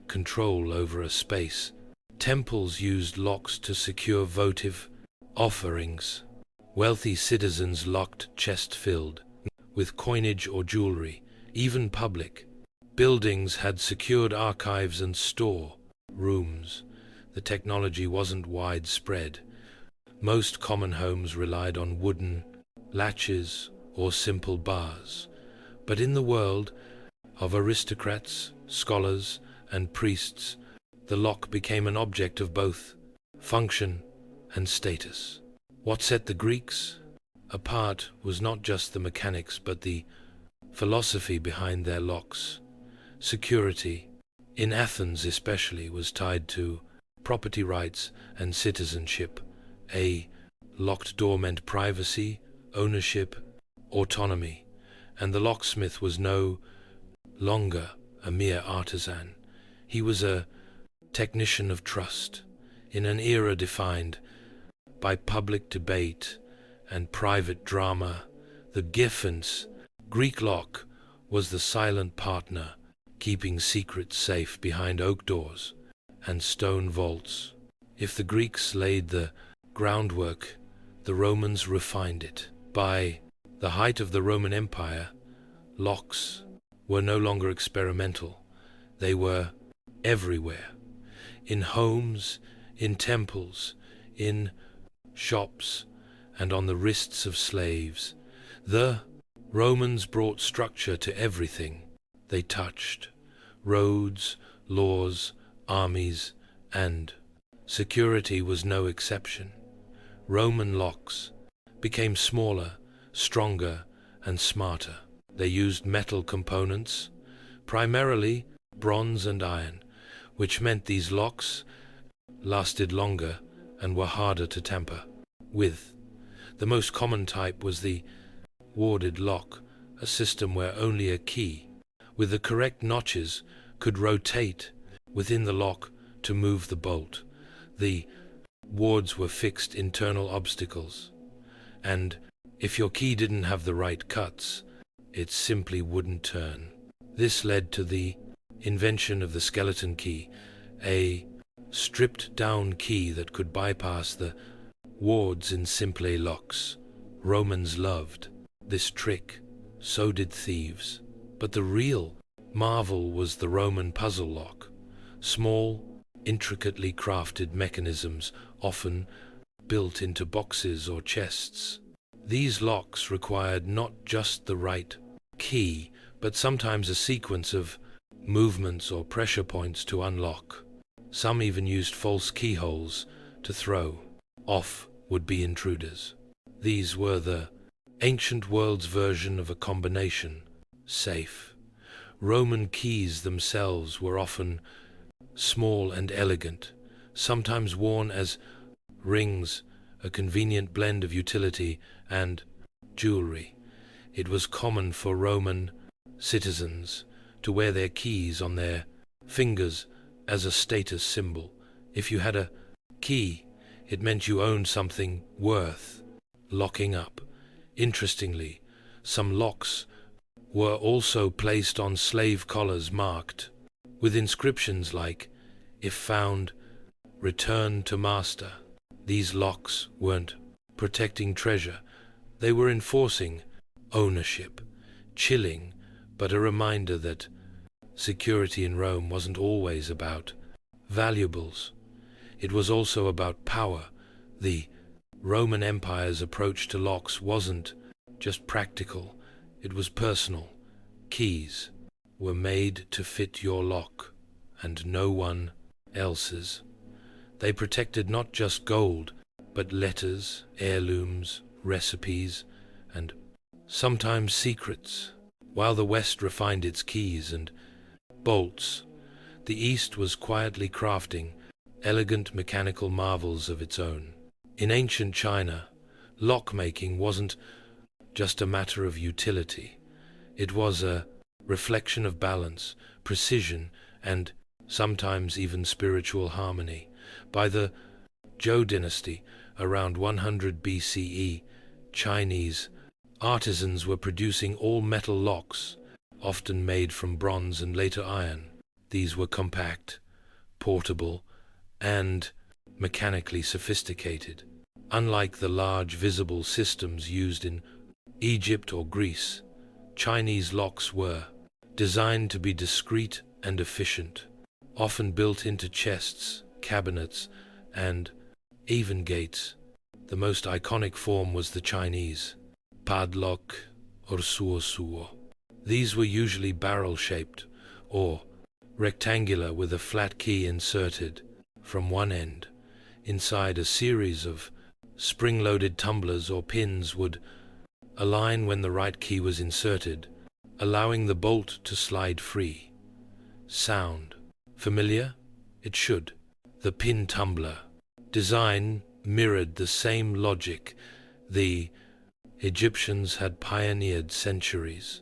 control over a space. Temples used locks to secure votive offerings. Wealthy citizens locked chests filled with coinage or jewelry. Even public buildings had secured archives and store rooms. The technology wasn't widespread. Most common homes relied on wooden latches or simple bars. But in the world of aristocrats, scholars, and priests, the lock became an object of both function and status. What set the Greeks apart was not just the mechanics, but the philosophy behind their locks. Security, in Athens especially, was tied to property rights and citizenship. A locked door meant privacy, ownership, autonomy, and the locksmith was no longer a mere artisan. He was a technician of trust. In an era defined by public debate and private drama, the Giffens Greek lock was the silent partner, keeping secrets safe behind oak doors and stone vaults. If the Greeks laid the groundwork, the Romans refined it. By the height of the Roman Empire, locks were no longer experimental. They were everywhere. In homes, in temples, in shops, and on the wrists of slaves. The Romans brought structure to everything they touched: roads, laws, armies, and security was no exception. Roman locks became smaller, stronger, and smarter. They used metal components, primarily bronze and iron, which meant these locks lasted longer and were harder to tamper with. The most common type was the warded lock, a system where only a key with the correct notches could rotate within the lock to move the bolt. The wards were fixed internal obstacles, and if your key didn't have the right cuts, it simply wouldn't turn. This led to the invention of the skeleton key, a stripped-down key that could bypass the wards in simple locks. Romans loved this trick, so did thieves. But the real marvel was the Roman puzzle lock. Small, intricately crafted mechanisms, often built into boxes or chests. These locks required not just the right key, but sometimes a sequence of movements or pressure points to unlock. Some even used false keyholes to throw off would-be intruders. These were the ancient world's version of a combination safe. Roman keys themselves were often small and elegant, sometimes worn as rings, a convenient blend of utility and jewelry. It was common for Roman citizens to wear their keys on their fingers as a status symbol. If you had a key, it meant you owned something worth locking up. Interestingly, some locks were also placed on slave collars marked with inscriptions like, "If found, return to master." These locks weren't protecting treasure, they were enforcing ownership, chilling, but a reminder that security in Rome wasn't always about valuables. It was also about power. The Roman Empire's approach to locks wasn't just practical, it was personal. Keys were made to fit your lock and no one else's. They protected not just gold, but letters, heirlooms, recipes, and sometimes secrets. While the West refined its keys and bolts, the East was quietly crafting elegant mechanical marvels of its own. In ancient China, lock-making wasn't just a matter of utility. It was a reflection of balance, precision, and sometimes even spiritual harmony. By the Zhou dynasty, around 100 BCE, Chinese artisans were producing all-metal locks, often made from bronze and later iron. These were compact, portable, and mechanically sophisticated. Unlike the large visible systems used in Egypt or Greece, Chinese locks were designed to be discreet and efficient, often built into chests, cabinets, and even gates. The most iconic form was the Chinese padlock or suo. These were usually barrel-shaped or rectangular with a flat key inserted from one end. Inside, a series of spring-loaded tumblers or pins would align when the right key was inserted, allowing the bolt to slide free. Sound familiar? It should. The pin tumbler design mirrored the same logic. The Egyptians had pioneered centuries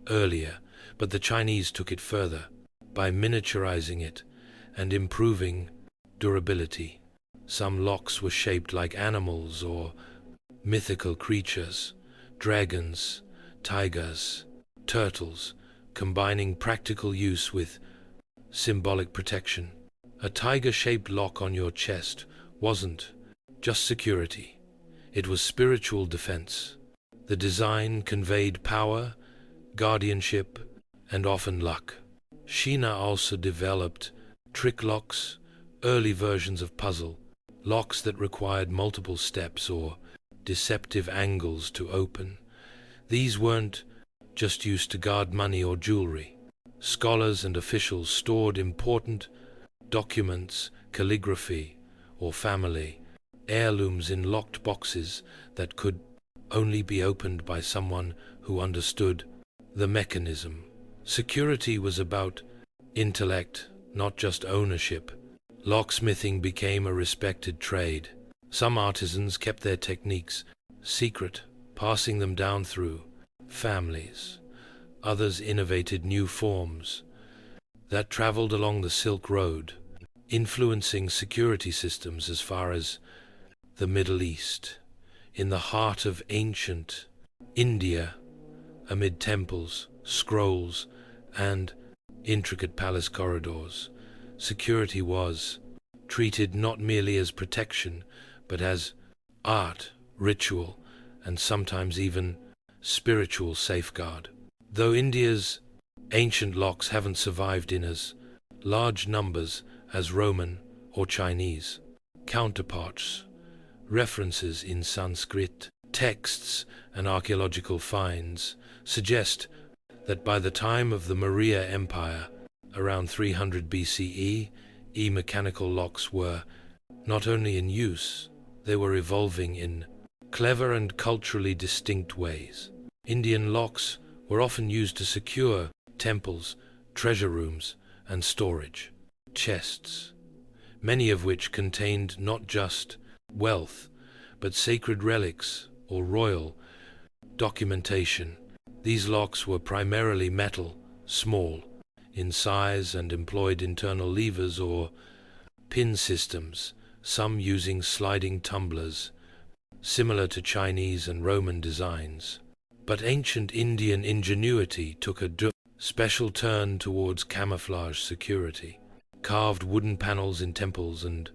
earlier, but the Chinese took it further by miniaturizing it and improving durability. Some locks were shaped like animals or mythical creatures, dragons, tigers, turtles, combining practical use with symbolic protection. A tiger-shaped lock on your chest wasn't just security, it was spiritual defense. The design conveyed power, guardianship, and often luck. China also developed trick locks, early versions of puzzle, locks that required multiple steps or deceptive angles to open. These weren't just used to guard money or jewelry. Scholars and officials stored important documents, calligraphy, or family heirlooms in locked boxes that could only be opened by someone who understood the mechanism. Security was about intellect, not just ownership. Locksmithing became a respected trade. Some artisans kept their techniques secret, passing them down through families. Others innovated new forms that traveled along the Silk Road, influencing security systems as far as the Middle East. In the heart of ancient India, amid temples, scrolls, and intricate palace corridors, security was treated not merely as protection, but as art, ritual, and sometimes even spiritual safeguard. Though India's ancient locks haven't survived in as large numbers as Roman or Chinese counterparts, references in Sanskrit texts and archaeological finds suggest that by the time of the Maurya Empire, around 300 BCE, mechanical locks were not only in use, they were evolving in clever and culturally distinct ways. Indian locks were often used to secure temples, treasure rooms, and storage chests, many of which contained not just wealth, but sacred relics or royal documentation. These locks were primarily metal, small in size, and employed internal levers or pin systems, some using sliding tumblers, similar to Chinese and Roman designs. But ancient Indian ingenuity took a special turn towards camouflage security. Carved wooden panels in temples and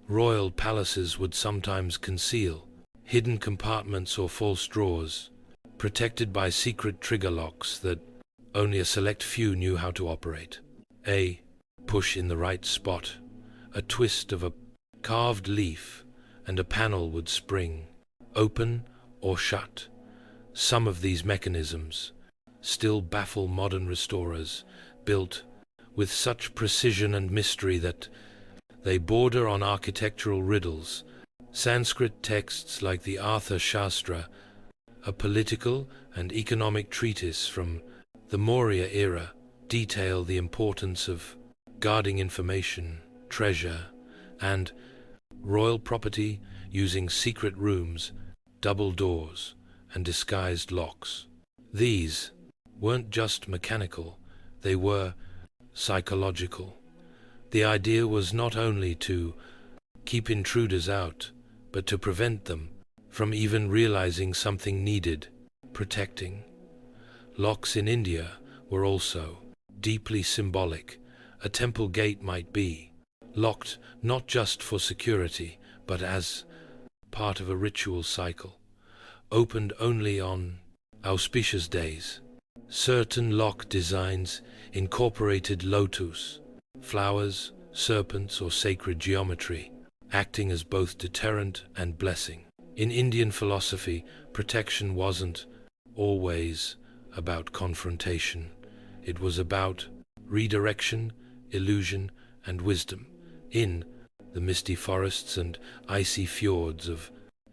royal palaces would sometimes conceal hidden compartments or false drawers, protected by secret trigger locks that only a select few knew how to operate. A push in the right spot, a twist of a carved leaf, and a panel would spring, open or shut. Some of these mechanisms still baffle modern restorers, built with such precision and mystery that they border on architectural riddles. Sanskrit texts like the Artha Shastra, a political and economic treatise from the Maurya era, detail the importance of guarding information, treasure, and royal property using secret rooms, double doors, and disguised locks. These weren't just mechanical, they were psychological. The idea was not only to keep intruders out, but to prevent them from even realizing something needed protecting. Locks in India were also deeply symbolic. A temple gate might be locked not just for security, but as part of a ritual cycle, opened only on auspicious days. Certain lock designs incorporated lotus, flowers, serpents, or sacred geometry, acting as both deterrent and blessing. In Indian philosophy, protection wasn't always about confrontation. It was about redirection, illusion, and wisdom. In the misty forests and icy fjords of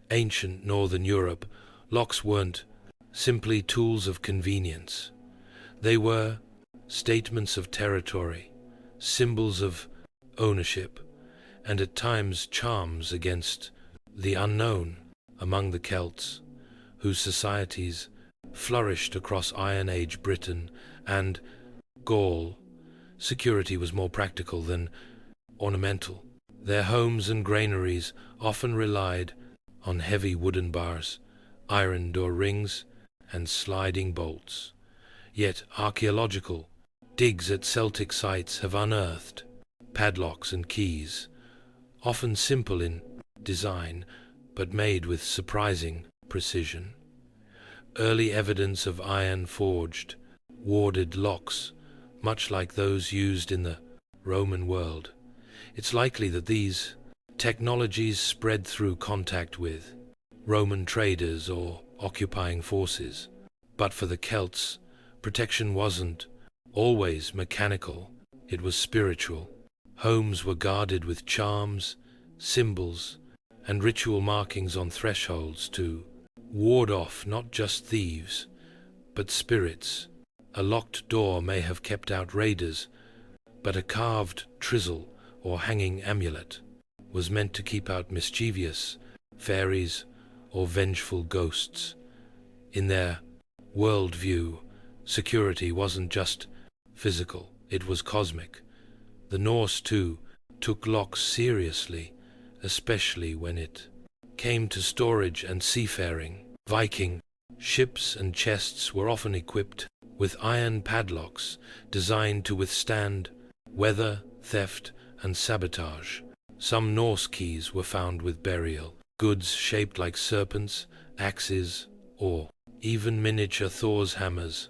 ancient northern Europe, locks weren't simply tools of convenience. They were statements of territory, symbols of ownership, and at times charms against the unknown. Among the Celts, whose societies flourished across Iron Age Britain and Gaul, security was more practical than ornamental. Their homes and granaries often relied on heavy wooden bars, iron door rings, and sliding bolts. Yet archaeological digs at Celtic sites have unearthed padlocks and keys, often simple in design, but made with surprising precision. Early evidence of iron-forged, warded locks, much like those used in the Roman world. It's likely that these technologies spread through contact with Roman traders or occupying forces. But for the Celts, protection wasn't always mechanical, it was spiritual. Homes were guarded with charms, symbols, and ritual markings on thresholds to ward off not just thieves, but spirits. A locked door may have kept out raiders, but a carved trizzel or hanging amulet was meant to keep out mischievous fairies or vengeful ghosts. In their worldview, security wasn't just physical, it was cosmic. The Norse, too, took locks seriously, especially when it came to storage and seafaring. Viking ships and chests were often equipped with iron padlocks designed to withstand weather, theft, and sabotage. Some Norse keys were found with burial goods shaped like serpents, axes, or even miniature Thor's hammers.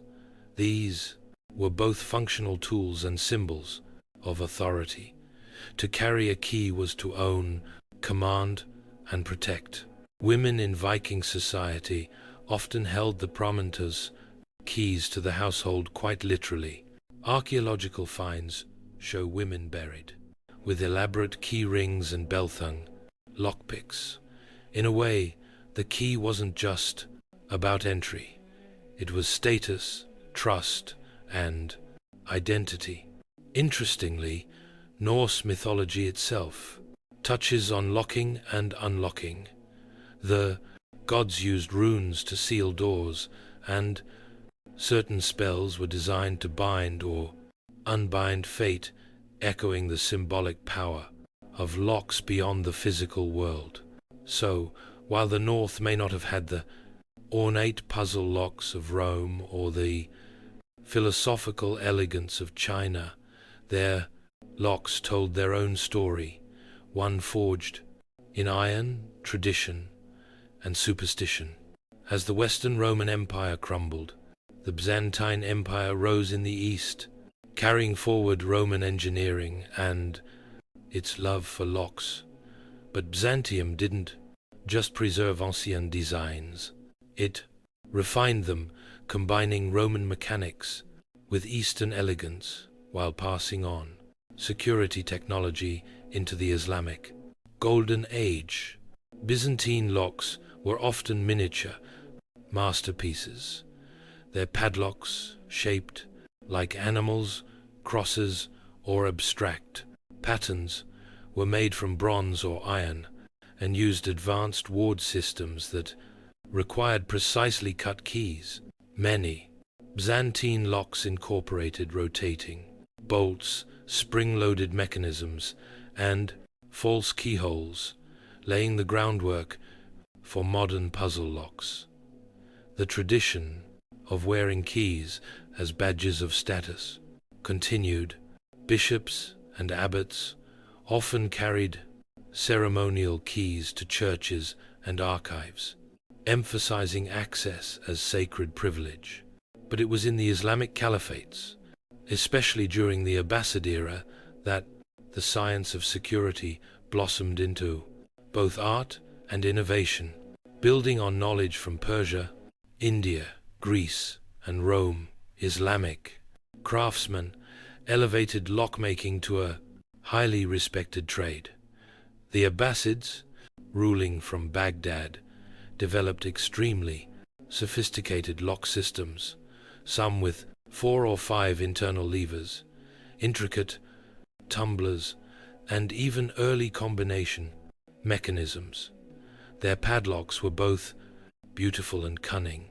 These were both functional tools and symbols of authority. To carry a key was to own, command, and protect. Women in Viking society often held the prominenter's keys to the household quite literally. Archaeological finds show women buried with elaborate key rings and belthung lockpicks. In a way, the key wasn't just about entry. It was status, trust, and identity. Interestingly, Norse mythology itself touches on locking and unlocking. The gods used runes to seal doors, and certain spells were designed to bind or unbind fate, echoing the symbolic power of locks beyond the physical world. So, while the North may not have had the ornate puzzle locks of Rome or the philosophical elegance of China, their locks told their own story, one forged in iron, tradition, and superstition. As the Western Roman Empire crumbled, the Byzantine Empire rose in the east, carrying forward Roman engineering and its love for locks. But Byzantium didn't just preserve ancient designs. It refined them, combining Roman mechanics with Eastern elegance while passing on security technology into the Islamic Golden Age. Byzantine locks were often miniature masterpieces, their padlocks shaped like animals, crosses, or abstract patterns were made from bronze or iron and used advanced ward systems that required precisely cut keys. Many Byzantine locks incorporated rotating bolts, spring-loaded mechanisms, and false keyholes, laying the groundwork for modern puzzle locks. The tradition of wearing keys as badges of status continued. Bishops and abbots often carried ceremonial keys to churches and archives, emphasizing access as sacred privilege. But it was in the Islamic caliphates, especially during the Abbasid era, that the science of security blossomed into both art and innovation. Building on knowledge from Persia, India, Greece, and Rome, Islamic craftsmen elevated lockmaking to a highly respected trade. The Abbasids, ruling from Baghdad, developed extremely sophisticated lock systems, some with 4 or 5 internal levers, intricate tumblers, and even early combination mechanisms. Their padlocks were both beautiful and cunning.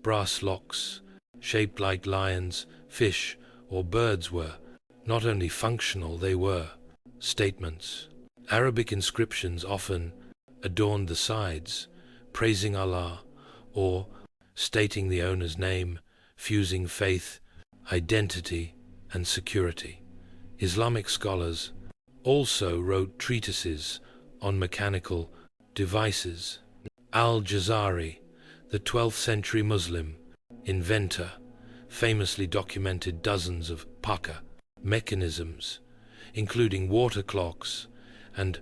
Brass locks, shaped like lions, fish, or birds were not only functional, they were statements. Arabic inscriptions often adorned the sides, praising Allah or stating the owner's name, fusing faith, identity, and security. Islamic scholars also wrote treatises on mechanical devices. Al-Jazari, the 12th century Muslim inventor, famously documented dozens of paka mechanisms, including water clocks and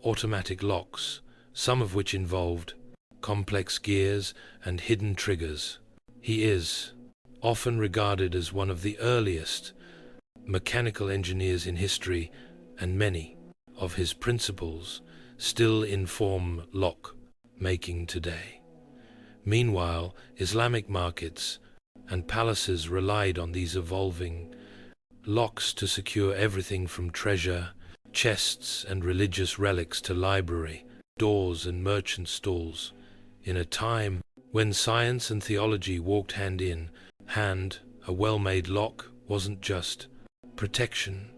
automatic locks, some of which involved complex gears and hidden triggers. He is often regarded as one of the earliest mechanical engineers in history, and many of his principles still inform lock making today. Meanwhile, Islamic markets and palaces relied on these evolving locks to secure everything from treasure chests and religious relics to library doors and merchant stalls. In a time when science and theology walked hand in hand, a well-made lock wasn't just protection.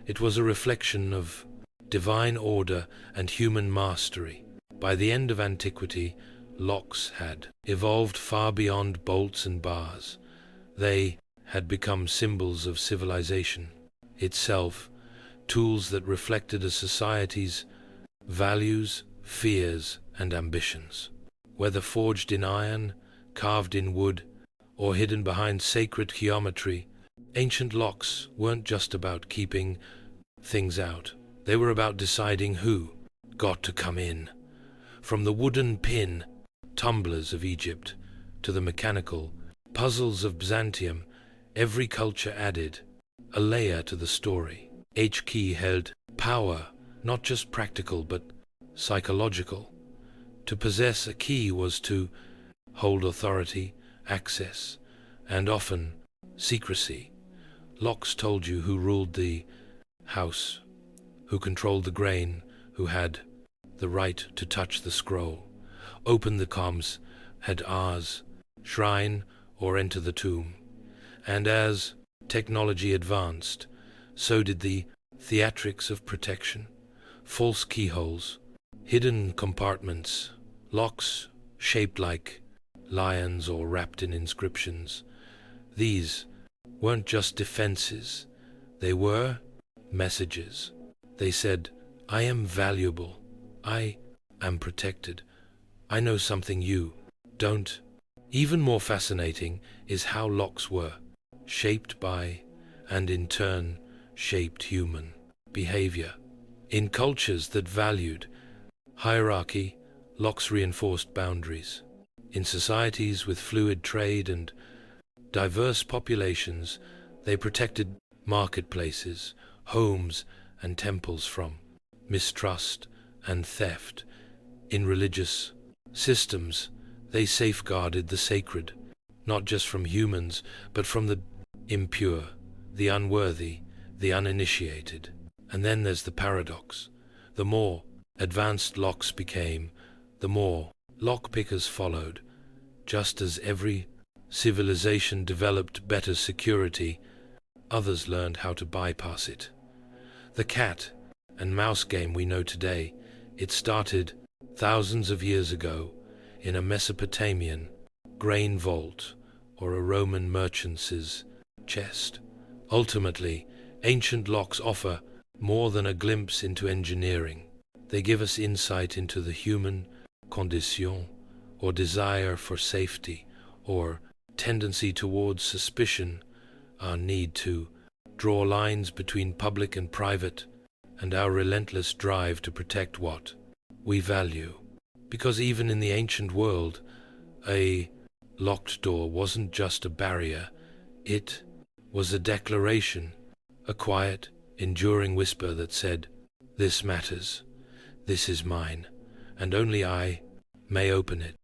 It was a reflection of divine order and human mastery. By the end of antiquity, locks had evolved far beyond bolts and bars. They had become symbols of civilization itself, tools that reflected a society's values, fears, and ambitions. Whether forged in iron, carved in wood, or hidden behind sacred geometry, ancient locks weren't just about keeping things out. They were about deciding who got to come in. From the wooden pin tumblers of Egypt to the mechanical puzzles of Byzantium, every culture added a layer to the story. Each key held power, not just practical but psychological. To possess a key was to hold authority, access, and often secrecy. Locks told you who ruled the house, who controlled the grain, who had the right to touch the scroll, open the comms, had ours, shrine, or enter the tomb. And as technology advanced, so did the theatrics of protection. False keyholes, hidden compartments, locks shaped like lions or wrapped in inscriptions. These weren't just defenses, they were messages. They said, I am valuable, I am protected, I know something you don't. Even more fascinating is how locks were shaped by, and in turn shaped human behavior. In cultures that valued hierarchy, locks reinforced boundaries. In societies with fluid trade and diverse populations, they protected marketplaces, homes, and temples from mistrust and theft. In religious systems, they safeguarded the sacred, not just from humans, but from the impure, the unworthy, the uninitiated. And then there's the paradox. The more advanced locks became, the more lockpickers followed. Just as every civilization developed better security, others learned how to bypass it. The cat and mouse game we know today, it started thousands of years ago in a Mesopotamian grain vault or a Roman merchant's chest. Ultimately, ancient locks offer more than a glimpse into engineering. They give us insight into the human condition, or desire for safety, or tendency towards suspicion, our need to draw lines between public and private, and our relentless drive to protect what we value. Because even in the ancient world, a locked door wasn't just a barrier, it was a declaration, a quiet, enduring whisper that said, "This matters, this is mine, and only I may open it."